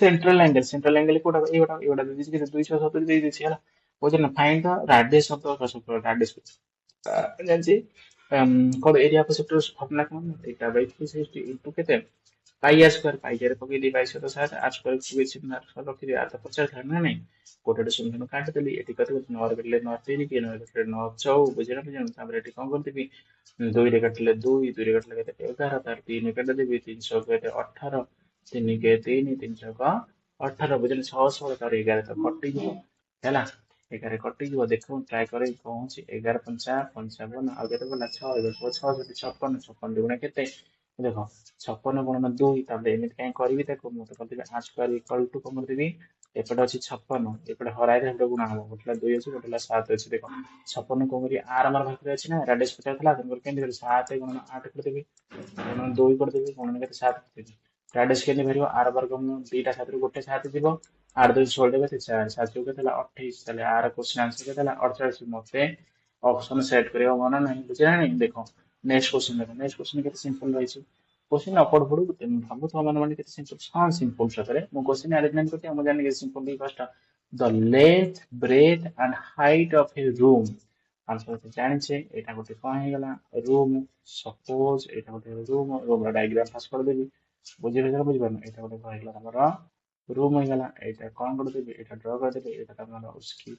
central angle. Central angle କୋଉଟା? ଏଇଗୁଟା ଦେଇଦେଇଛି କେତେ? 270 ଦେଇଦେଇଛି ହେଲା। ବୁଝିଲ ନା? Find the radius of the sector. Radius ଜାଣିଛି କଣ? ଏରିଆ ଅଫ ସେକ୍ଟର ଫର୍ମୁଲା କଣ? ଥୀଟା ବାଇ 360 ଇଣ୍ଟୁ କେତେ? ପାଇ ଆର ସ୍କୋୟାର। ପାଇ ଆର ପକେଇ ଦେଇ 22/7 ଆର ସ୍କୋୟାର ରଖିଦେଇ ଆର ତ ପଚାରିଥିଲା ନା ନାଇଁ? ଗୋଟେ ଶୂନ ଶୂନ କାଟିଦେଲି। ଏଠି କେତେ? 9 ରେ କାଟିଲେ 9 3 କି 9 କାଟିଲେ 9 4। ବୁଝିଲ ବୁଝିଲ? ତାପରେ ଏଠି କଣ କରିଦେବି? 2 ରେ କାଟିଲେ 2, 2 ରେ କାଟିଲେ କେତେ? 11। ତାର 3 କାଟିଦେବି। 3 6 କେତେ? 18। 3 କେ 3, 3 6 18। ବୁଝିଲେ? 6 16 ତାର 11 ତ କଟିଯିବ ହେଲା। 11 କଟିଯିବ। ଦେଖ ଟ୍ରାଏ କରି କଣ ହଉଛି? 11 5 55 ଆଉ କେତେ ଗଲା? 6 66 56 56 ଦୁଗୁଣା କେତେ? ଦେଖ 56 ଗୁଣନ 2। ତାପରେ ଏମିତି କାହିଁ କରିବି ତାକୁ? ମୁଁ ତ କରିଦେବି ଆର ସ୍କୋୟାର ଇକ୍ୱାଲ ଟୁ କଣ କରିଦେବି? ଏପଟେ ଅଛି 56, ଏପଟେ ହରାଇରେ ସେପଟେ ଗୁଣା ହବ। ଗୋଟେ ହେଲା 2 ଅଛି, ଗୋଟେ ହେଲା 7 ଅଛି। ଦେଖ 56 କଣ କରିବି? ଆର ଆମର ଭାଗରେ ଅଛି ନା, ରାଡିୟସ୍ ପଚାରିଥିଲା। ତେଣୁକରି କେମିତି କରିବି? 7 ଗୁଣନ 8 କରିଦେବି, ଗୁଣନ 2 କରିଦେବି, ଗୁଣନ କେତେ? 7 କରିଦେବି। ରାଡିୟସ୍ କେମିତି ବାହାରିବ? ଆର ବର୍ଗମୂଳ 2ଟା 7 ରୁ ଗୋଟେ 7 ଯିବ। 8 2 16 କେତେ? 4 7 କେତେ ହେଲା? 28। ତାହେଲେ ଆର କ୍ୱେଶ୍ଚନ ଆନ୍ସର କେତେ ହେଲା? 48। ମତେ ଅପସନ ସେଟ୍ କରିବା ମନେ ନାହିଁ। ବୁଝିଲା ନାହିଁ? ଦେଖ ନେକ୍ସଟ କ୍ୱେଶ୍ଚନ ଦେଖ। ନେକ୍ସଟ କ୍ୱେଶ୍ଚନ କେତେ ସିମ୍ପଲ ରହିଛି। क्वेश्चन अपड़ पड़ू भावुथ मैंने केते सिंपल। हाँ सिंपल सतरे मु क्वेश्चन अरेंजमेंट करते हम जानि simple first the length breadth and height of A room. Answer तो जानिछे एटा गोटे कोन हे गला रूम। सपोज एटा गोटे रूम रूम रा डायग्राम पास कर देबी। बुझि भेजला बुझि पारना एटा गोटे कोन हे गला हमरा रूम हे गला। एटा कोन कर देबी एटा ड्रा कर देबी। एटा हमरा उसकी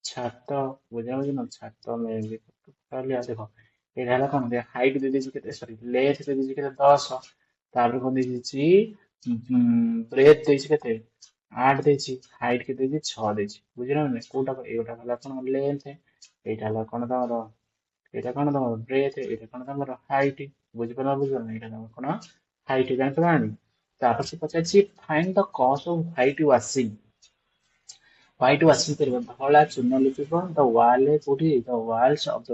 छात। बुझा बुझि न छात में भी कर लिया। देखो ଏଇଟା ହେଲା କଣ? ହାଇଟ୍ ଦେଇଦେଇଛି କେତେ? ସରି ଲେନ୍ଥ ଦେଇଦେଇଛି କେତେ? 10। ତାପରେ କଣ ଦେଇଛି? ବ୍ରେଥ ଦେଇଛି କେତେ? 8 ଦେଇଛି। ହାଇଟ୍ କେତେ ଦେଇଛି? 6 ଦେଇଛି। ବୁଝିଲ ନା? କୋଉଟା? ଏଇଟା ହେଲା କଣ? ଲେନ୍ଥ। ଏଇଟା ହେଲା କଣ ତମର? ଏଇଟା କଣ ତମର? ବ୍ରେଥ। ଏଇଟା କଣ ତମର? ହାଇଟ୍। ବୁଝିପାରିଲ ବୁଝିପାରିଲ? ଏଇଟା ତମର କଣ? ହାଇଟ୍। ଜାଣିପାରିଲାନି? ତାପରେ ସେ ପଚାରିଛି ଫାଇଣ୍ଡ ଦ କଷ୍ଟ of white washing. White washing କରିବା ଧଳା ଚୂନ ଲିପିବ ଦ ୱାଲ କୋଉଠି? ଦ ୱାଲ୍ସ ଅଫ ଦ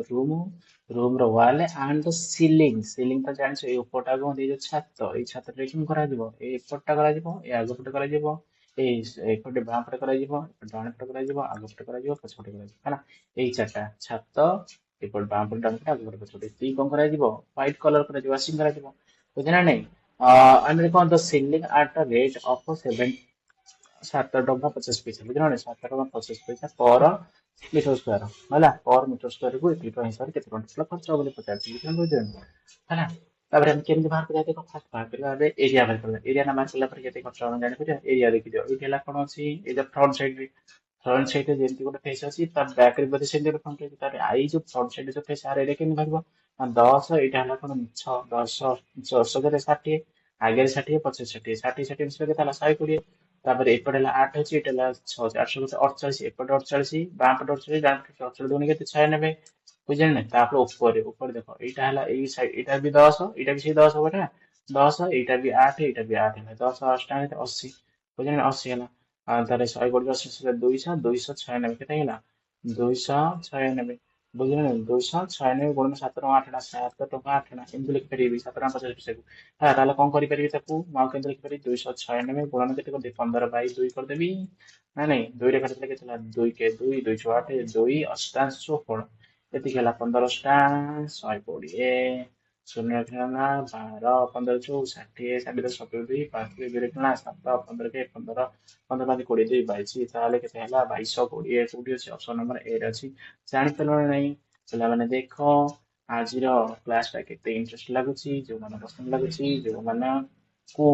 ରୁମ୍ ର wall and the ceiling. Ceiling ତ ଜାଣିଛ ଏଇ ଉପରଟା କଣ? ଏଇ ଯୋଉ ଛାତ। ଏଇ ଛାତରେ କଣ କରାଯିବ? ଏଇ ଏପଟଟା କରାଯିବ, ଏଇ ଆଗ ପଟେ କରାଯିବ, ଏଇ ଏପଟେ ବାଁ ପଟେ କରାଯିବ, ଏପଟେ ଡାହାଣ ପଟେ କରାଯିବ, ଆଗ ପଟେ କରାଯିବ, ପଛ ପଟେ କରାଯିବ ହେଲା। ଏଇ ଚାରିଟା ଛାତ ଏପଟେ ବାଁ ପଟେ ଡାହାଣ ପଟେ ଆଗ ପଟେ ପଛ ପଟେ ଏତିକି କଣ କରାଯିବ? ହ୍ୱାଇଟ୍ କଲର କରାଯିବ, ୱାସିଂ କରାଯିବ। ବୁଝିଲ ନା ନାଇଁ? ଆମେ କଣ? The ceiling at the rate of 7 ଟଙ୍କା 50 ପଇସା। ବୁଝିଲ ନା? 7 ଟଙ୍କା 50 ପଇସା ପର ମିଟର ସ୍କୋୟାର ହେଲା। ପର ମିଟର ସ୍କୋୟାର କୁ ଏତିକି ଟଙ୍କା ହିସାବରେ କେତେ ଟଙ୍କା ଖର୍ଚ୍ଚ ହବ ବୋଲି ପଚାରିଛି। ବୁଝିଲ ହେଲା। ତାପରେ ଆମେ କେମିତି ବାହାର କରିବା? ଦେଖ ଫାର୍ଷ୍ଟ ବାହାର କରିବା ଆମେ ଏରିଆ ବାହାର କରିବା। ଏରିଆ ନା ବାହାର କଲା ପରେ କେତେ ଖର୍ଚ୍ଚ ହବ ଜାଣିପାରିବା। ଏରିଆ ଦେଖିଦିଅ। ଏଇଠି ହେଲା କଣ ଅଛି? ଏଇଟା ଫ୍ରଣ୍ଟ ସାଇଡ୍ ରେ। ଫ୍ରଣ୍ଟ ସାଇଡ୍ ରେ ଯେମିତି ଗୋଟେ ଫେସ୍ ଅଛି ତା ବ୍ୟାକ୍ ରେ ବୋଧେ ସେମିତି ଗୋଟେ ଫ୍ରଣ୍ଟ ଅଛି। ତାପରେ ଆଇ ଯୋଉ ଫ୍ରଣ୍ଟ ସାଇଡ୍ ରେ ଯୋଉ ଫେସ୍ ଆର ଏରିଆ କେମିତି ବାହାରିବ? 10 ଏଇଟା ହେଲା କଣ? 6 10 10 କେତେ? 60। ଆଗରେ 60 ପଛରେ 60 60 60 ମିଶିଲେ କେତେ ହେଲା? 120। ତାପରେ ଏପଟେ ହେଲା 8 ଅଛି, ଏଟା ହେଲା 6 8 କେତେ? 48। ଏପଟେ 48 ବାଁ ପଟେ 48 ଡାହାଣ ପଟେ 48 ଦୁଗୁଣେ କେତେ? 96। ବୁଝିଲେ ନା? ତାପରେ ଉପରେ ଦେଖ ଏଇଟା ହେଲା ଏଇ ସାଇଡ୍ ଏଇଟା ବି 10 ଏଇଟା ବି ସେଇ 10 ହବ ନା। 10 ଏଇଟା ବି 8 ଏଇଟା ବି 8 ହେଲା। 10 8 କେତେ? 80। ବୁଝିଲେ ନା? 80 ହେଲା। ତାହେଲେ 100 ବଢିବ 80 200 296 କେତେ ହେଇଗଲା? 296। ବୁଝିଲେ ନା? 296 ଗୁଣନ 7 ଟଙ୍କା 8 ଆଣା 7 ଟଙ୍କା 8 ଆଣା ଏମିତି ଲେଖିପାରିବି 7 ଟଙ୍କା 50 ପଇସାକୁ। ହଁ ତାହେଲେ କଣ କରିପାରିବି ତାକୁ? ମୁଁ ଆଉ କେମିତି ଲେଖିପାରିବି? 296 ଗୁଣନ କେତେ କରିଦେବି? 15/2 କରିଦେବି ନା ନାଇଁ? 2 ରେ କାଟିଦେଲେ କେତେ ହେଲା? 2 କେ 2 2 6 8 2 ଅଷ୍ଟାଂଶ 16 ଏତିକି ହେଲା। 15 ଅଷ୍ଟାଂଶ 120 ଶୂନ୍ୟ ହେଲା 12 15 60 60 70 5 2 କିଣା 7 15 କେ 15 15 5 20 2 22 ତାହେଲେ କେତେ ହେଲା? 2220 କୋଉଠି ଅଛି? ଅପସନ ନମ୍ବର ଏ ରେ ଅଛି। ଜାଣିପାରିଲ ନା ନାଇଁ? ପିଲାମାନେ ଦେଖ ଆଜିର କ୍ଲାସ ଟା କେତେ ଇଣ୍ଟରେଷ୍ଟ ଲାଗୁଛି। ଯୋଉମାନେ ପସନ୍ଦ ଲାଗୁଛି, ଯୋଉମାନଙ୍କୁ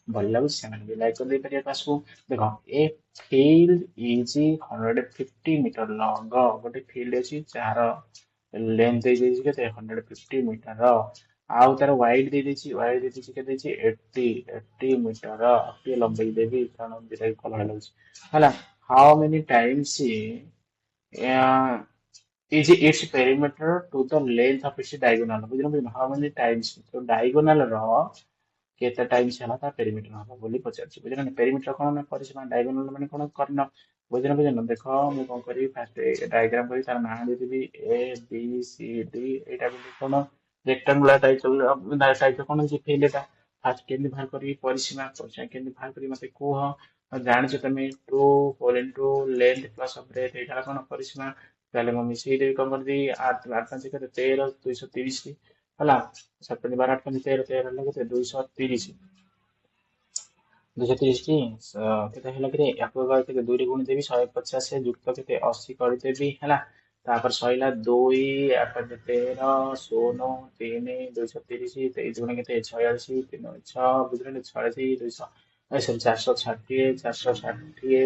ଭଲ ଲାଗୁଛି ସେମାନେ ବି ଲାଇକ୍ କରିଦେଇପାରିବେ କ୍ଲାସକୁ। ଦେଖ ଏ ଫିଲ୍ଡ ଇଜ 150 ମିଟର ଲଙ୍ଗ। ଗୋଟେ ଫିଲ୍ଡ ଅଛି ଯାହାର ଲେନ୍ଥ ଦେଇଦେଇଛି କେତେ? 150 ମିଟର। ଆଉ ତାର ୱାଇଡ୍ ଦେଇଦେଇଛି କେତେ ଦେଇଛି? 80 ମିଟର। ଟିକେ ଲମ୍ବେଇ ଦେବି କାରଣ ଦିଟା କଲର ଲାଗୁଛି ହେଲା। How many Times is its perimeter to the length of its diagonal? ବୁଝିଲ ହାଉ ମେନି ଟାଇମ୍ସ ଯୋଉ diagonal ର କେତେ ଟାଇମ୍ସ ହେଲା ତା ପେରିମିଟର ହବ ବୋଲି ପଚାରୁଛି ବୁଝିଲ ନା ପେରିମିଟର କଣ ନା ପରିସୀମା ଡାଇଗୋନାଲ ମାନେ କଣ କରିନ ବୁଝିନ ଦେଖ ମୁଁ କଣ କରିବି ଫାଷ୍ଟ ଡାଇଗ୍ରାମ କରି ତାର ନାଁ ଦେଇଦେବି ଏ ବି ସି ଡି ଏଇଟା ବୋଲି କଣ ରେକ୍ଟାଙ୍ଗୁଲାର ଟାଇପର କଣ ଯେ ଫିଲ୍ଡ ଏଟା ଫାଷ୍ଟ କେମିତି ବାହାର କରିବି ପରିସୀମା ପରିସୀମା କେମିତି ବାହାର କରିବି ମତେ କୁହ ଜାଣିଛ ତମେ ଟୁ ହୋଲ ଇନଟୁ ଲେନ୍ଥ ପ୍ଲସ ବ୍ରେଥ ଏଇଟା କଣ ପରିସୀମା ତାହେଲେ ମୁଁ ମିଶେଇଦେବି କଣ କରିଦେବି 8 କେତେ 13 230 ହେଲା 7 12 8 13 13 ହେଲେ କେତେ 230 230 କେତେ ହେଲା କି ୟାକୁ କେତେ 2 ରେ ଗୁଣି ଦେବି 150 ଯୁକ୍ତ କେତେ 80 କରିଦେବି ହେଲା ତାପରେ ସଇଲା 2 8 13 16 3 230 23 ଗୁଣ କେତେ 46 3 6 ବୁଝିଲେ 46 200 ସରି 460 460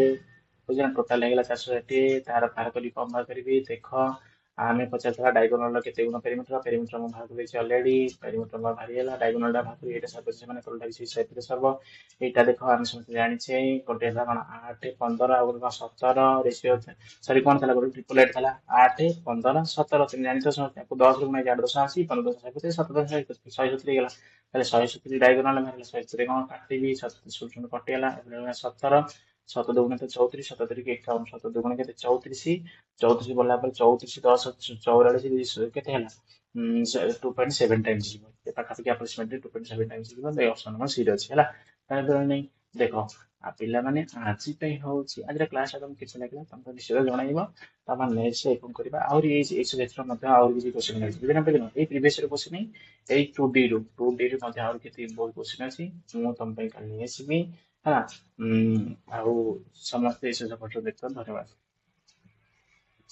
ବୁଝିଲ ଟୋଟାଲ ହେଇଗଲା 460 ତାର ବାହାର କରି କଣ ବାହାର କରିବି ଦେଖ ଆମେ ପଚାରିଥିଲା ଡାଇଗୋନାଲ କେତେ ଗୁଣ ପେରିମିଟର ପେରିମିଟର ମୁଁ ବାହାର କରିଦେଇଛି ଅଲରେଡି ପେରିମିଟର ମୋର ବାହାରିଗଲା ଡାଇଗୋନାଲ ଟା ବାହାର କରି ଏଇଟା ସର୍ବୋଚ୍ଚ ସେମାନେ କୋଲଟା ବି ସେଇ ସାଇଡରେ ସର୍ବ ଏଇଟା ଦେଖ ଆମେ ସମସ୍ତେ ଜାଣିଛେ ଗୋଟେ ହେଲା କଣ 8 15 ଆଉ ଗୋଟେ କଣ 17 ରେସିଓ ସରି କଣ ଥିଲା ଗୋଟେ ଟ୍ରିପଲ ଏଇଟ୍ ଥିଲା 8 15 17 তুমি ଜାଣିଛ ସମସ୍ତେ ତାକୁ 10 ରୁ ଗୁଣା 8 10 80 15 10 70 17 170 ହେଇଗଲା ତାହେଲେ 170 ଡାଇଗୋନାଲ ବାହାରିଲା 170 କଣ କାଟିବି 70 କଟିଗଲା 17 7 ଦୁଗୁଣେ ତ 34 77 କି 51 7 ଦୁଗୁଣେ କେତେ 34 34 ବଢିଲା ପରେ 34 10 44 କେତେ ହେଲା 2.7 ଟାଇମ୍ସ ଯିବ ଏ ପାଖାପାଖି ଆପ୍ରୋକ୍ସିମେଟଲି 2.7 ଟାଇମ୍ସ ଯିବ ଏ ଅପସନ ନମ୍ବର ସି ରେ ଅଛି ହେଲା ତାପରେ ନେଇ ଦେଖ ପିଲାମାନେ ଆଜି ପାଇଁ ହଉଛି ଆଜିର କ୍ଲାସ ତମକୁ କିଛି ଲାଗିଲା ତମକୁ ନିଶ୍ଚିତ ଜଣାଇବ ତାପରେ ନେକ୍ସଟ କଣ କରିବା ଆହୁରି ଏଇ ସେଥିରେ ମଧ୍ୟ ଆହୁରି କିଛି କ୍ୱେଶ୍ଚନ ଅଛି ବୁଝିଲ ନା ଏଇ ପ୍ରିଭିୟସ ର କ୍ୱେଶ୍ଚନ ଏଇ 2D ରୁ ମଧ୍ୟ ଆହୁରି କେତେ ବହୁତ କ୍ୱେଶ୍ଚନ ଅଛି ମୁଁ ତମ ପାଇଁ କାଲି ନେଇ ଆସିବି ହେଲା ଆଉ ସମସ୍ତେ ଏଇ ସପୋର୍ଟ ଦେଖ ଧନ୍ୟବାଦ।